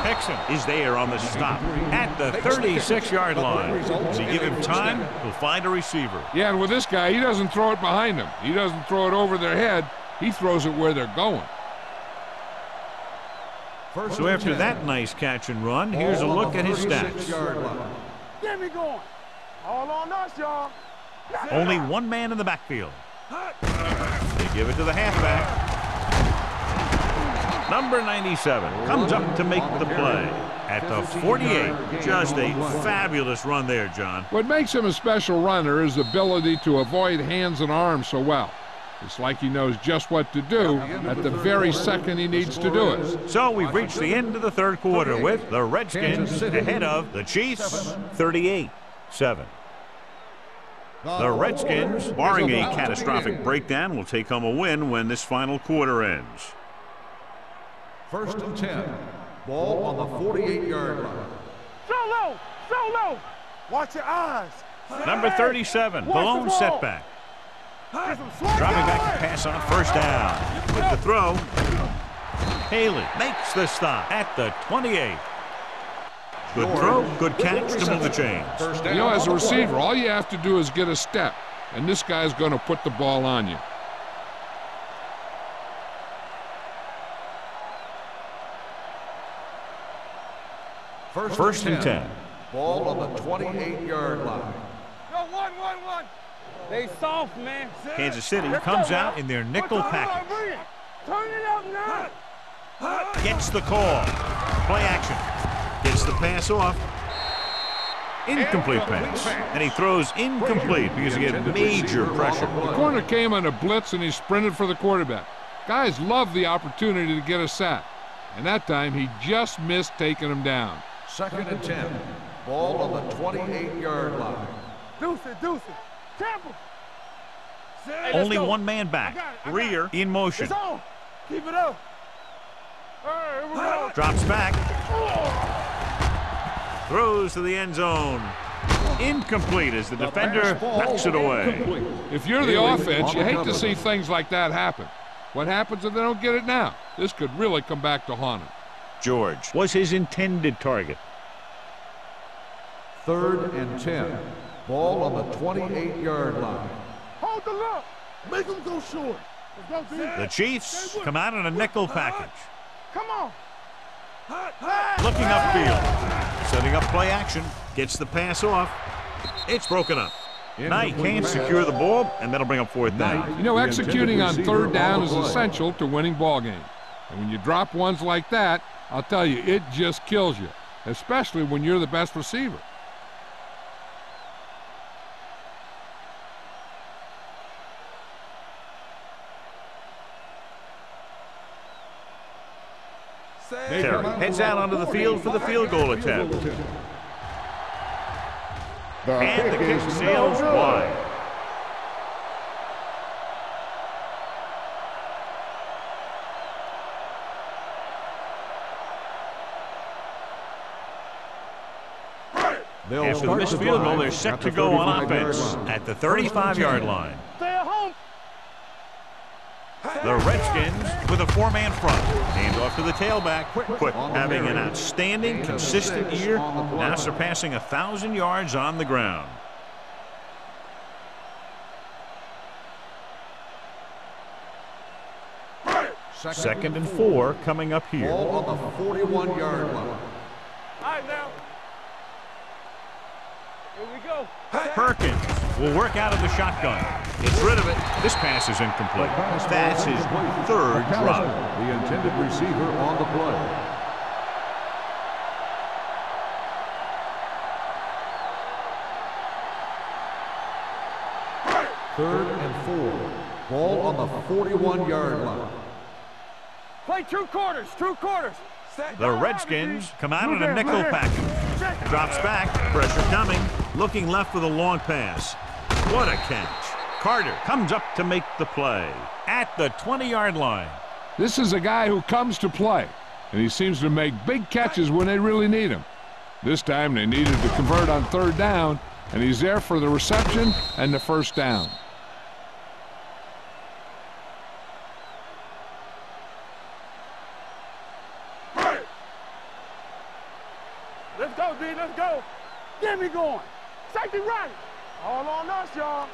Hexum is there on the stop at the 36-yard line. Does he give him time? He'll find a receiver. Yeah, and with this guy, he doesn't throw it behind him. He doesn't throw it over their head. He throws it where they're going. So after that nice catch and run, here's a look at his stats. Get me going. All on us, y'all. Only one man in the backfield. They give it to the halfback. Number 97 comes up to make the play at the 48. Just a fabulous run there, John. What makes him a special runner is his ability to avoid hands and arms so well. It's like he knows just what to do at the very second he needs to do it. So we've reached the end of the third quarter with the Redskins ahead of the Chiefs 38-7. The Redskins, barring a catastrophic breakdown, will take home a win when this final quarter ends. 1st and 10. Ball on the 48-yard line. So low. Watch your eyes. Number 37, blown setback. Dropping back to pass on 1st down. With the throw, Haley makes the stop at the 28. Good throw, good catch to move the chains. You know, as a receiver, all you have to do is get a step, and this guy's going to put the ball on you. First and 10. Ball on the 28-yard line. Go, one. They soft, man. Kansas City comes out in their nickel package. Turn it up now. Gets the call. Play action. Gets the pass off. Incomplete pass. And he throws incomplete because he had major pressure. The corner came on a blitz and he sprinted for the quarterback. Guys love the opportunity to get a sack. And that time he just missed taking him down. 2nd and 10. Ball on the 28-yard line. Deuce it. Temple. Only one man back. Rear in motion. It's on. Keep it up. All right, here we go. Drops back. Throws to the end zone. Incomplete as the defender knocks it away. If you're the offense, you hate to see things like that happen. What happens if they don't get it now? This could really come back to haunt him. George was his intended target. 3rd and 10. Ball on the 28-yard line. Hold the look. Make them go short. Let's go, The Chiefs come out in a nickel package. Come on. Looking upfield. Setting up play action. Gets the pass off. It's broken up. Now he can't secure the ball, and that'll bring up 4th down. You know, executing on 3rd down is essential to winning ball games. And when you drop ones like that, I'll tell you, it just kills you, especially when you're the best receiver. Terry heads out onto the field for the field goal attempt. And the kick sails wide. After the missed field goal, they're set to go on offense at the 35-yard line. Stay at home. The Redskins with a 4-man front. Hand off to the tailback. Quick having an outstanding, consistent year, now surpassing 1,000 yards on the ground. Second and 4 coming up here. Ball on the 41-yard line. All right, now. Here we go. Perkins will work out of the shotgun. Gets rid of it. This pass is incomplete. That's his 3rd drop. The intended receiver on the play. Third and 4. Ball on the 41-yard line. Play 2 quarters. The Redskins come out in a nickel package. Drops back. Pressure coming. Looking left with a long pass. What a catch. Carter comes up to make the play at the 20-yard line. This is a guy who comes to play, and he seems to make big catches when they really need him. This time they needed to convert on 3rd down, and he's there for the reception and the 1st down. Let's go, D. Let's go. Get me going. Safety right. All on us, y'all.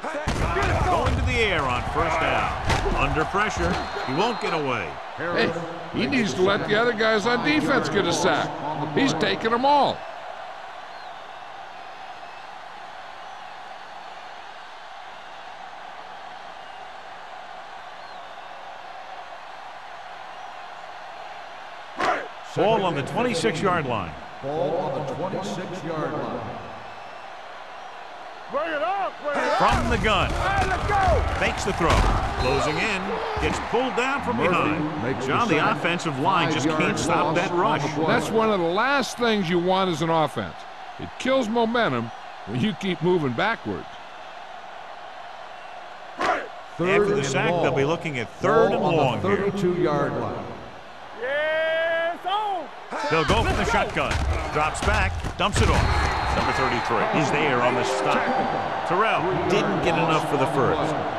Going to the air on 1st down. Under pressure. He won't get away. Hey, he needs to let the other guys on defense get a sack. He's taking them all. Ball on the 26-yard line. Ball on the 26-yard line. Bring it up. Bring it up. From the gun. Hey, let's go. Fakes the throw. Closing in. Gets pulled down from behind. John, the offensive line just can't stop that rush. That's one of the last things you want as an offense. It kills momentum when you keep moving backwards. After the sack, they'll be looking at 3rd and long here. 32-yard line. Yes, on. They'll go from the shotgun. Drops back. Dumps it off. Number 33 is there on the stop. Terrell didn't get enough for the 1st.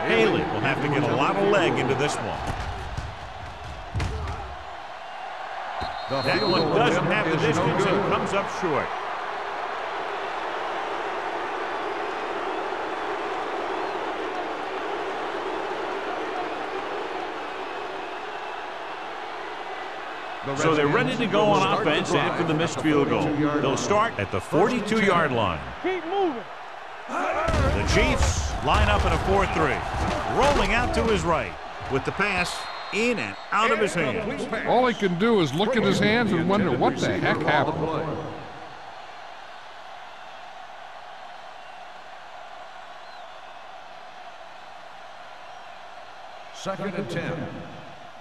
Haley will have to get a lot of leg into this one. That one doesn't have the distance and comes up short. So they're ready to go on offense after the missed field goal. They'll start at the 42-yard line. Keep moving. The Chiefs line up in a 4-3. Rolling out to his right with the pass in and out of his hands. All he can do is look at his hands and wonder what the heck happened. Second and 10.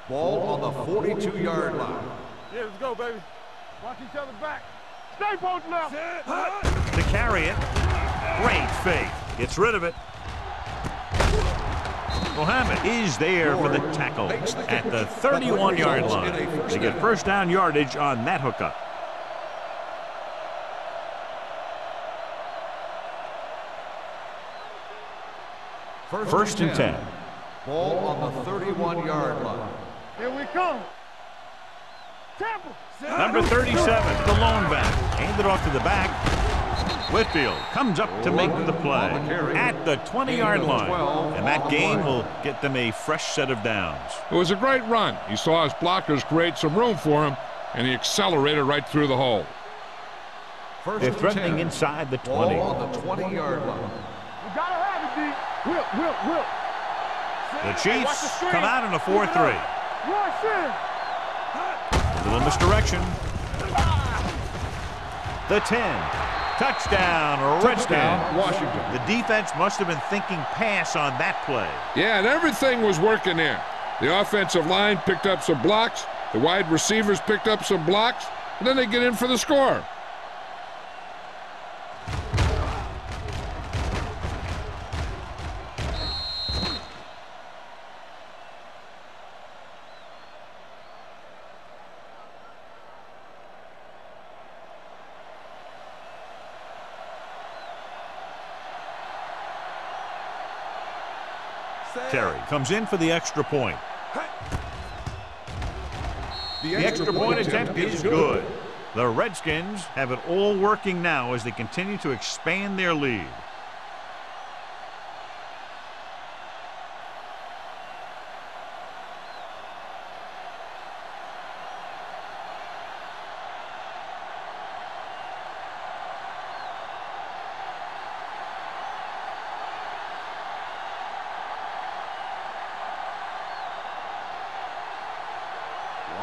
Ball on the 42-yard line. Yeah, let's go, baby. Watch each other back. Stay posted up. To carry it. Great fake. Gets rid of it. Mohammed is there for the tackle at the 31-yard line. They get 1st down yardage on that hookup. First and 10. Ball on the 31-yard line. Here we come. Temple. Number 37, the lone back. Handed off to the back. Whitfield comes up to make the play at the 20-yard line. And that gain will get them a fresh set of downs. It was a great run. He saw his blockers create some room for him, and he accelerated right through the hole. They're threatening inside the 20. Ball on the 20-yard line. We gotta have it, D. Whip. The Chiefs come out in a 4-3. Rush in. A little misdirection. The 10. Touchdown, Redskins. Washington. The defense must have been thinking pass on that play. Yeah, and everything was working there. The offensive line picked up some blocks. The wide receivers picked up some blocks. And then they get in for the score. Terry comes in for the extra point. The extra point attempt is good. The Redskins have it all working now as they continue to expand their lead.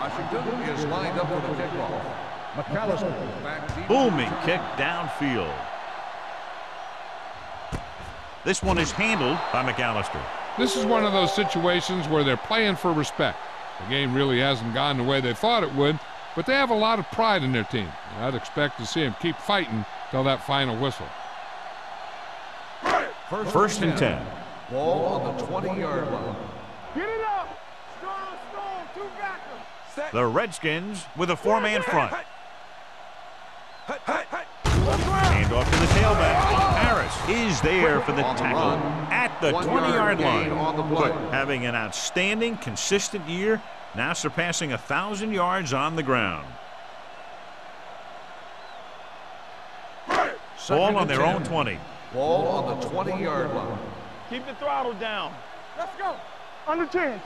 Washington is lined up for the kickoff. McAllister back deep. Booming kick downfield. This one is handled by McAllister. This is one of those situations where they're playing for respect. The game really hasn't gone the way they thought it would, but they have a lot of pride in their team. I'd expect to see them keep fighting till that final whistle. First and 10. Ball on the 20-yard line. Get it up. Stone, two backers. The Redskins with a four-man front. Hand off to the tailback. Harris is there for the tackle at the 20-yard line. But having an outstanding, consistent year, now surpassing 1,000 yards on the ground. Ball on their own 20. Ball on the 20-yard line. Keep the throttle down. Let's go. Under 10.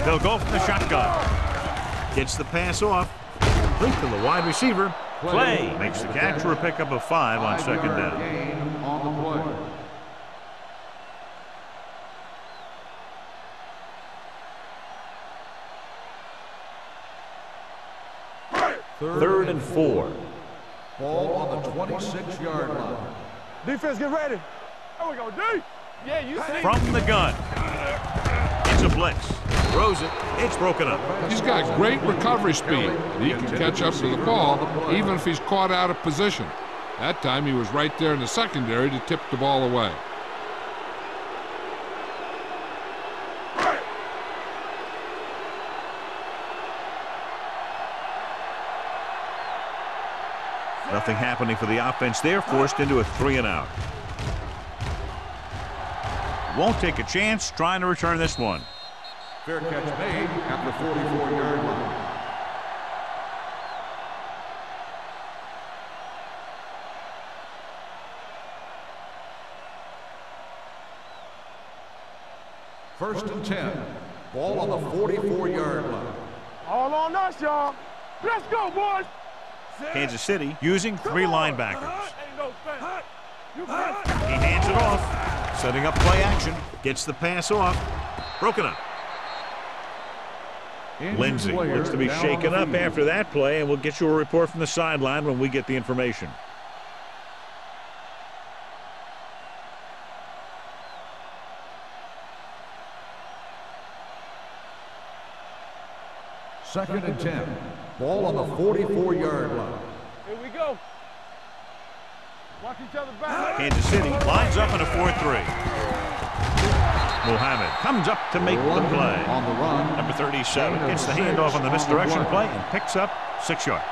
They'll go from the shotgun. Gets the pass off. Complete to the wide receiver. Play makes the catch for a pickup of 5 on second down. Gain on the play. Third and 4. Ball on the 26-yard line. Defense, get ready. There we go, D. Yeah, you see. From the gun. It's a blitz. Throws it. It's broken up. He's got great recovery speed, and he can catch up to the ball even if he's caught out of position. That time he was right there in the secondary to tip the ball away. Nothing happening for the offense there, forced into a 3-and-out. Won't take a chance trying to return this one. Fair catch made at the 44-yard line. First and 10. Ball on the 44-yard line. All on us, y'all. Let's go, boys. Kansas City using 3 linebackers. You He hands it off. Setting up play action. Gets the pass off. Broken up. Lindsey looks to be shaken up after that play, and we'll get you a report from the sideline when we get the information. Second and 10. Ball on the 44-yard line. Here we go. Watch each other back. Kansas City lines up in a 4-3. Muhammad comes up to make the play. On the run. Number 37 gets the handoff on the misdirection play and picks up 6 yards.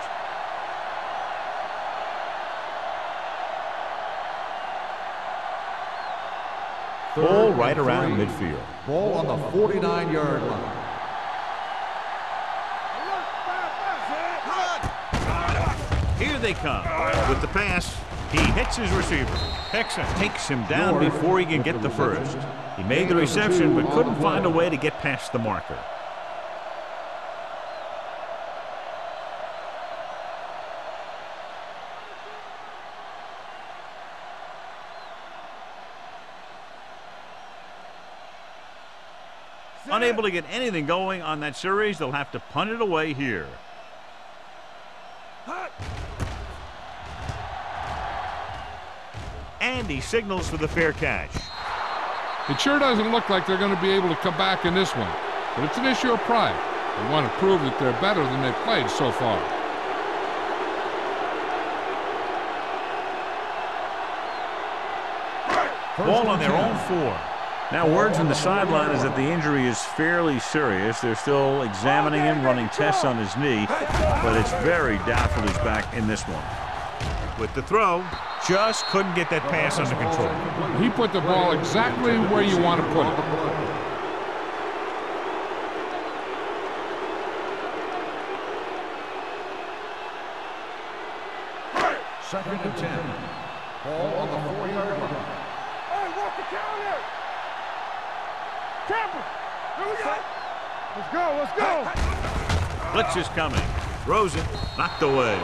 Ball right around midfield. Ball on the 49-yard line. Here they come with the pass. He hits his receiver. Texan takes him down before he can get the first. He made the reception but couldn't find a way to get past the marker. Unable to get anything going on that series, they'll have to punt it away here. And he signals for the fair catch. It sure doesn't look like they're going to be able to come back in this one, but it's an issue of pride. They want to prove that they're better than they've played so far. Ball on their own 4. Now, word from the sideline is that the injury is fairly serious. They're still examining him, running tests on his knee, but it's very doubtful he's back in this one. With the throw, just couldn't get that pass under control. He put the ball exactly where you want to put it. Second and 10. Ball on the 4-yard line. Hey, walk the counter. Tampa. Here we go. Let's go. Blitz is coming. Throws it. Knocked away.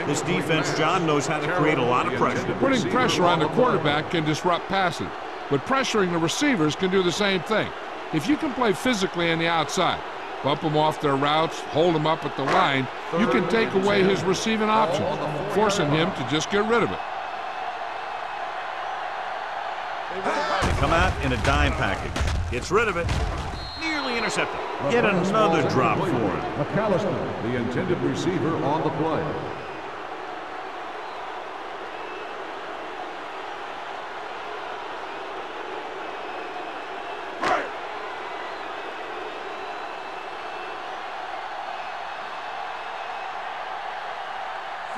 This defense, John, knows how to create a lot of pressure. Putting pressure on the quarterback can disrupt passes, but pressuring the receivers can do the same thing. If you can play physically on the outside, bump them off their routes, hold them up at the line, you can take away his receiving options, forcing him to just get rid of it. They come out in a dime package. Gets rid of it. Nearly intercepted. Yet another drop for him. McAllister, the intended receiver on the play.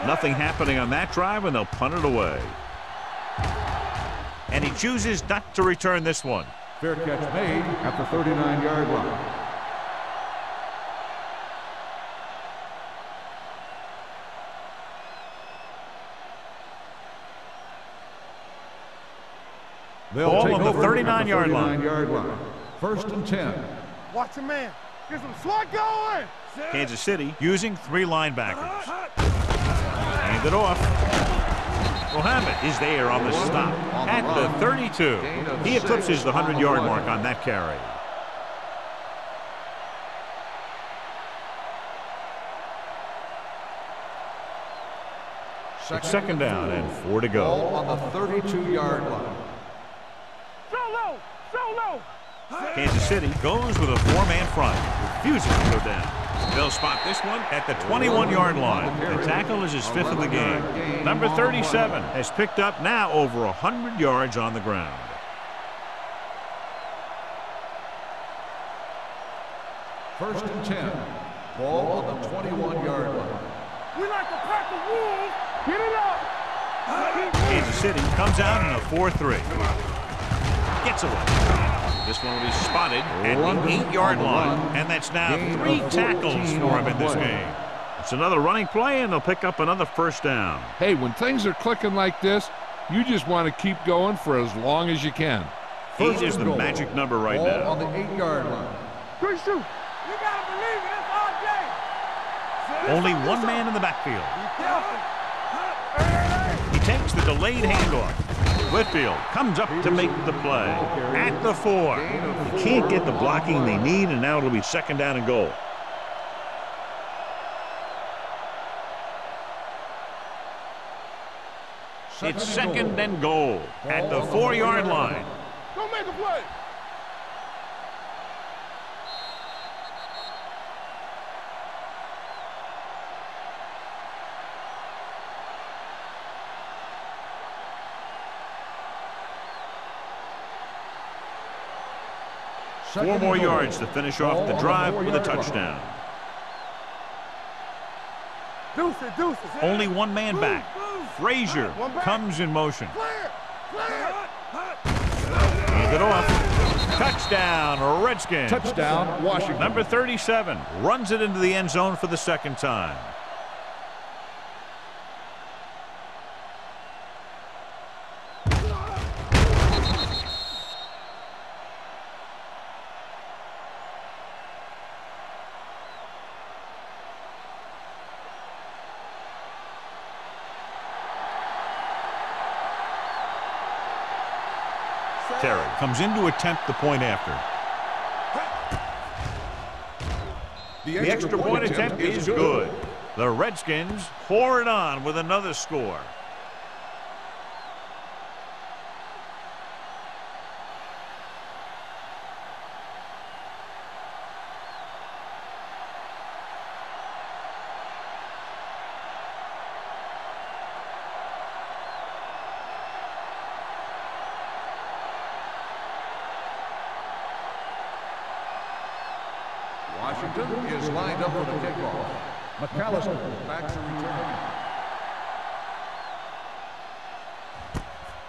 Nothing happening on that drive, and they'll punt it away. And he chooses not to return this one. Fair catch made at the 39-yard line. Ball on the 39-yard line. First and 10. Watch your man. Get some slot going. Kansas City using 3 linebackers. Hand it off. Mohammed is there on the stop at the 32. He eclipses the 100-yard mark on that carry. It's second down and 4 to go. Ball on the 32-yard line. Solo. Kansas City goes with a 4-man front. Refuses to go down. They'll spot this one at the 21-yard line. The tackle is his 5th of the game. Number 37 has picked up now over 100 yards on the ground. First and 10. Ball on the 21-yard line. We like to pack the wolves. Get it up. Kansas City comes out in a 4-3. Gets away. This one will be spotted at the 8-yard line, and that's now 3 tackles for him in this game. It's another running play, and they'll pick up another first down. Hey, when things are clicking like this, you just want to keep going for as long as you can. 8 is the magic number right now. On the 8-yard line. Good shoot. You got to believe it. It's all day. Only one man in the backfield. He takes the delayed handoff. Whitfield comes up to make the play at the 4. He can't get the blocking they need, and now it'll be second down and goal. It's second and goal at the 4-yard line. Go make a play. Four more yards to finish off the drive with a touchdown. Deuces. Only one man back. Frazier comes in motion. Hand it off. Touchdown, Redskins. Touchdown, Washington. Number 37 runs it into the end zone for the second time. Terry comes in to attempt the point after. The extra point attempt is good. The Redskins pour it on with another score. Washington is lined up for the kickoff. McAllister back to return.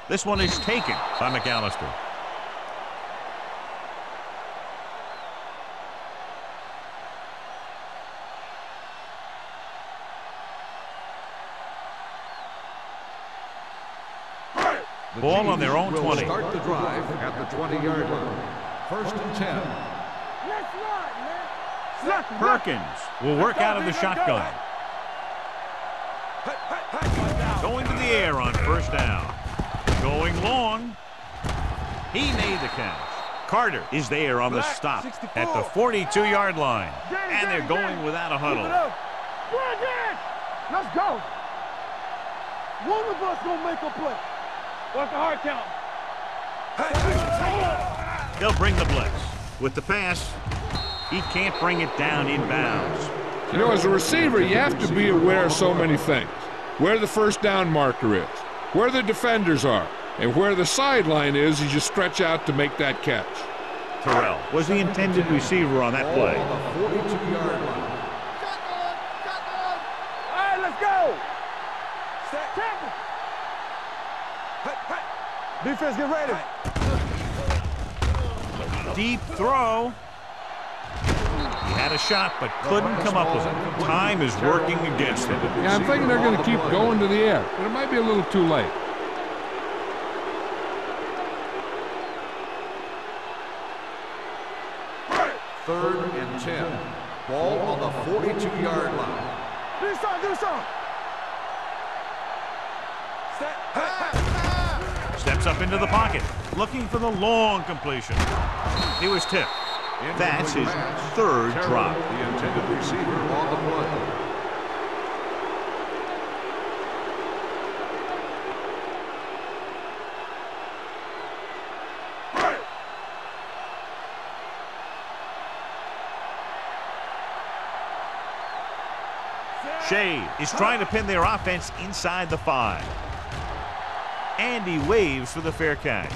This one is taken by McAllister. Ball on their own 20. Start the drive at the 20-yard line. First and 10. Perkins will work out of the shotgun. Going to the air on first down. Going long. He made the catch. Carter is there on the stop at the 42-yard line. And they're going without a huddle. Let's go. One of us gonna make a play. What's the hard count? They'll bring the blitz. With the pass, He can't bring it down inbounds. You know, as a receiver, you have to be aware of so many things. Where the first down marker is, where the defenders are, and where the sideline is as you stretch out to make that catch. Terrell was the intended receiver on that play. On the 42-yard line. All right, let's go. Set. Tackle. Defense, get ready. Deep throw. He had a shot, but couldn't come up with it. Time is working against him. Yeah, I'm thinking they're going to keep going to the air, but it might be a little too late. Third and 10. Ball on the 42-yard line. Do something. Steps up into the pocket, looking for the long completion. He was tipped. That's his third drop. The intended receiver on the play. Shea is trying to pin their offense inside the 5. And he waves for the fair catch.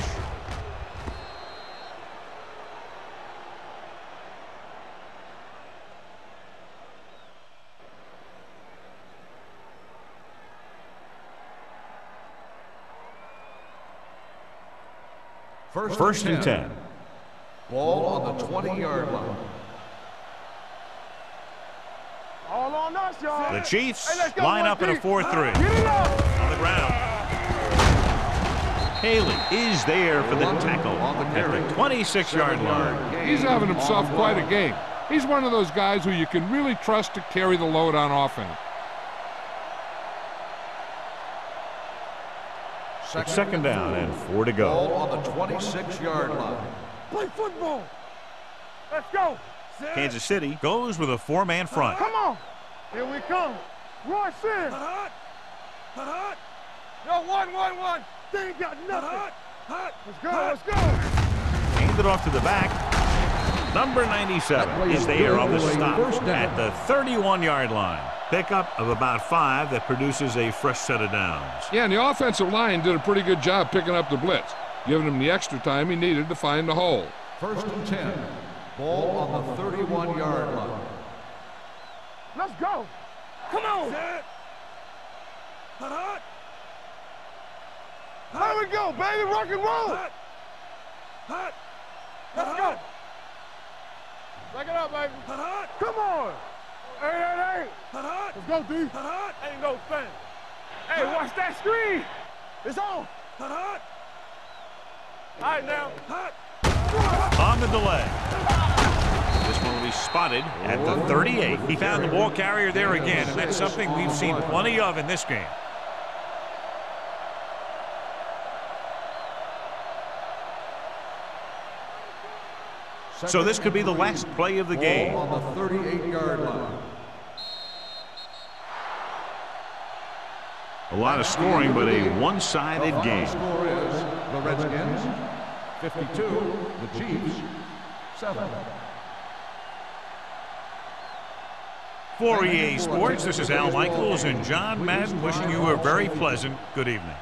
First and 10. Ball on the 20-yard line. All on us, y'all. The Chiefs Hey, let's go, line up in a 4-3. Get it up. On the ground. Haley is there for the tackle at the 26-yard line. He's having himself quite a game. He's one of those guys who you can really trust to carry the load on offense. It's second down and 4 to go. Ball on the 26-yard line. Play football. Let's go. Kansas City goes with a 4-man front. Come on. Here we come. Rush in. Yo, one. They ain't got nothing. Let's go. Hand it off to the back. Number 97 is there on the stop at the 31-yard line. Pickup of about 5 that produces a fresh set of downs. Yeah, and the offensive line did a pretty good job picking up the blitz, giving him the extra time he needed to find the hole. First and 10. Ball on the 31-yard line. Let's go. Come on. There we go, baby. Rock and roll. Let's go. Back it up, baby. Come on. Hey. Let's go, D. Ain't no thing. Hey, watch that screen. It's on. All right, now. On the delay. This one will be spotted at the 38. He found the ball carrier there again, and that's something we've seen plenty of in this game. So this could be the last play of the game. Ball on the 38-yard line. A lot of scoring, but a one-sided game. The score is the Redskins 52, the Chiefs 7. For EA Sports, this is Al Michaels and John Madden wishing you a very pleasant good evening.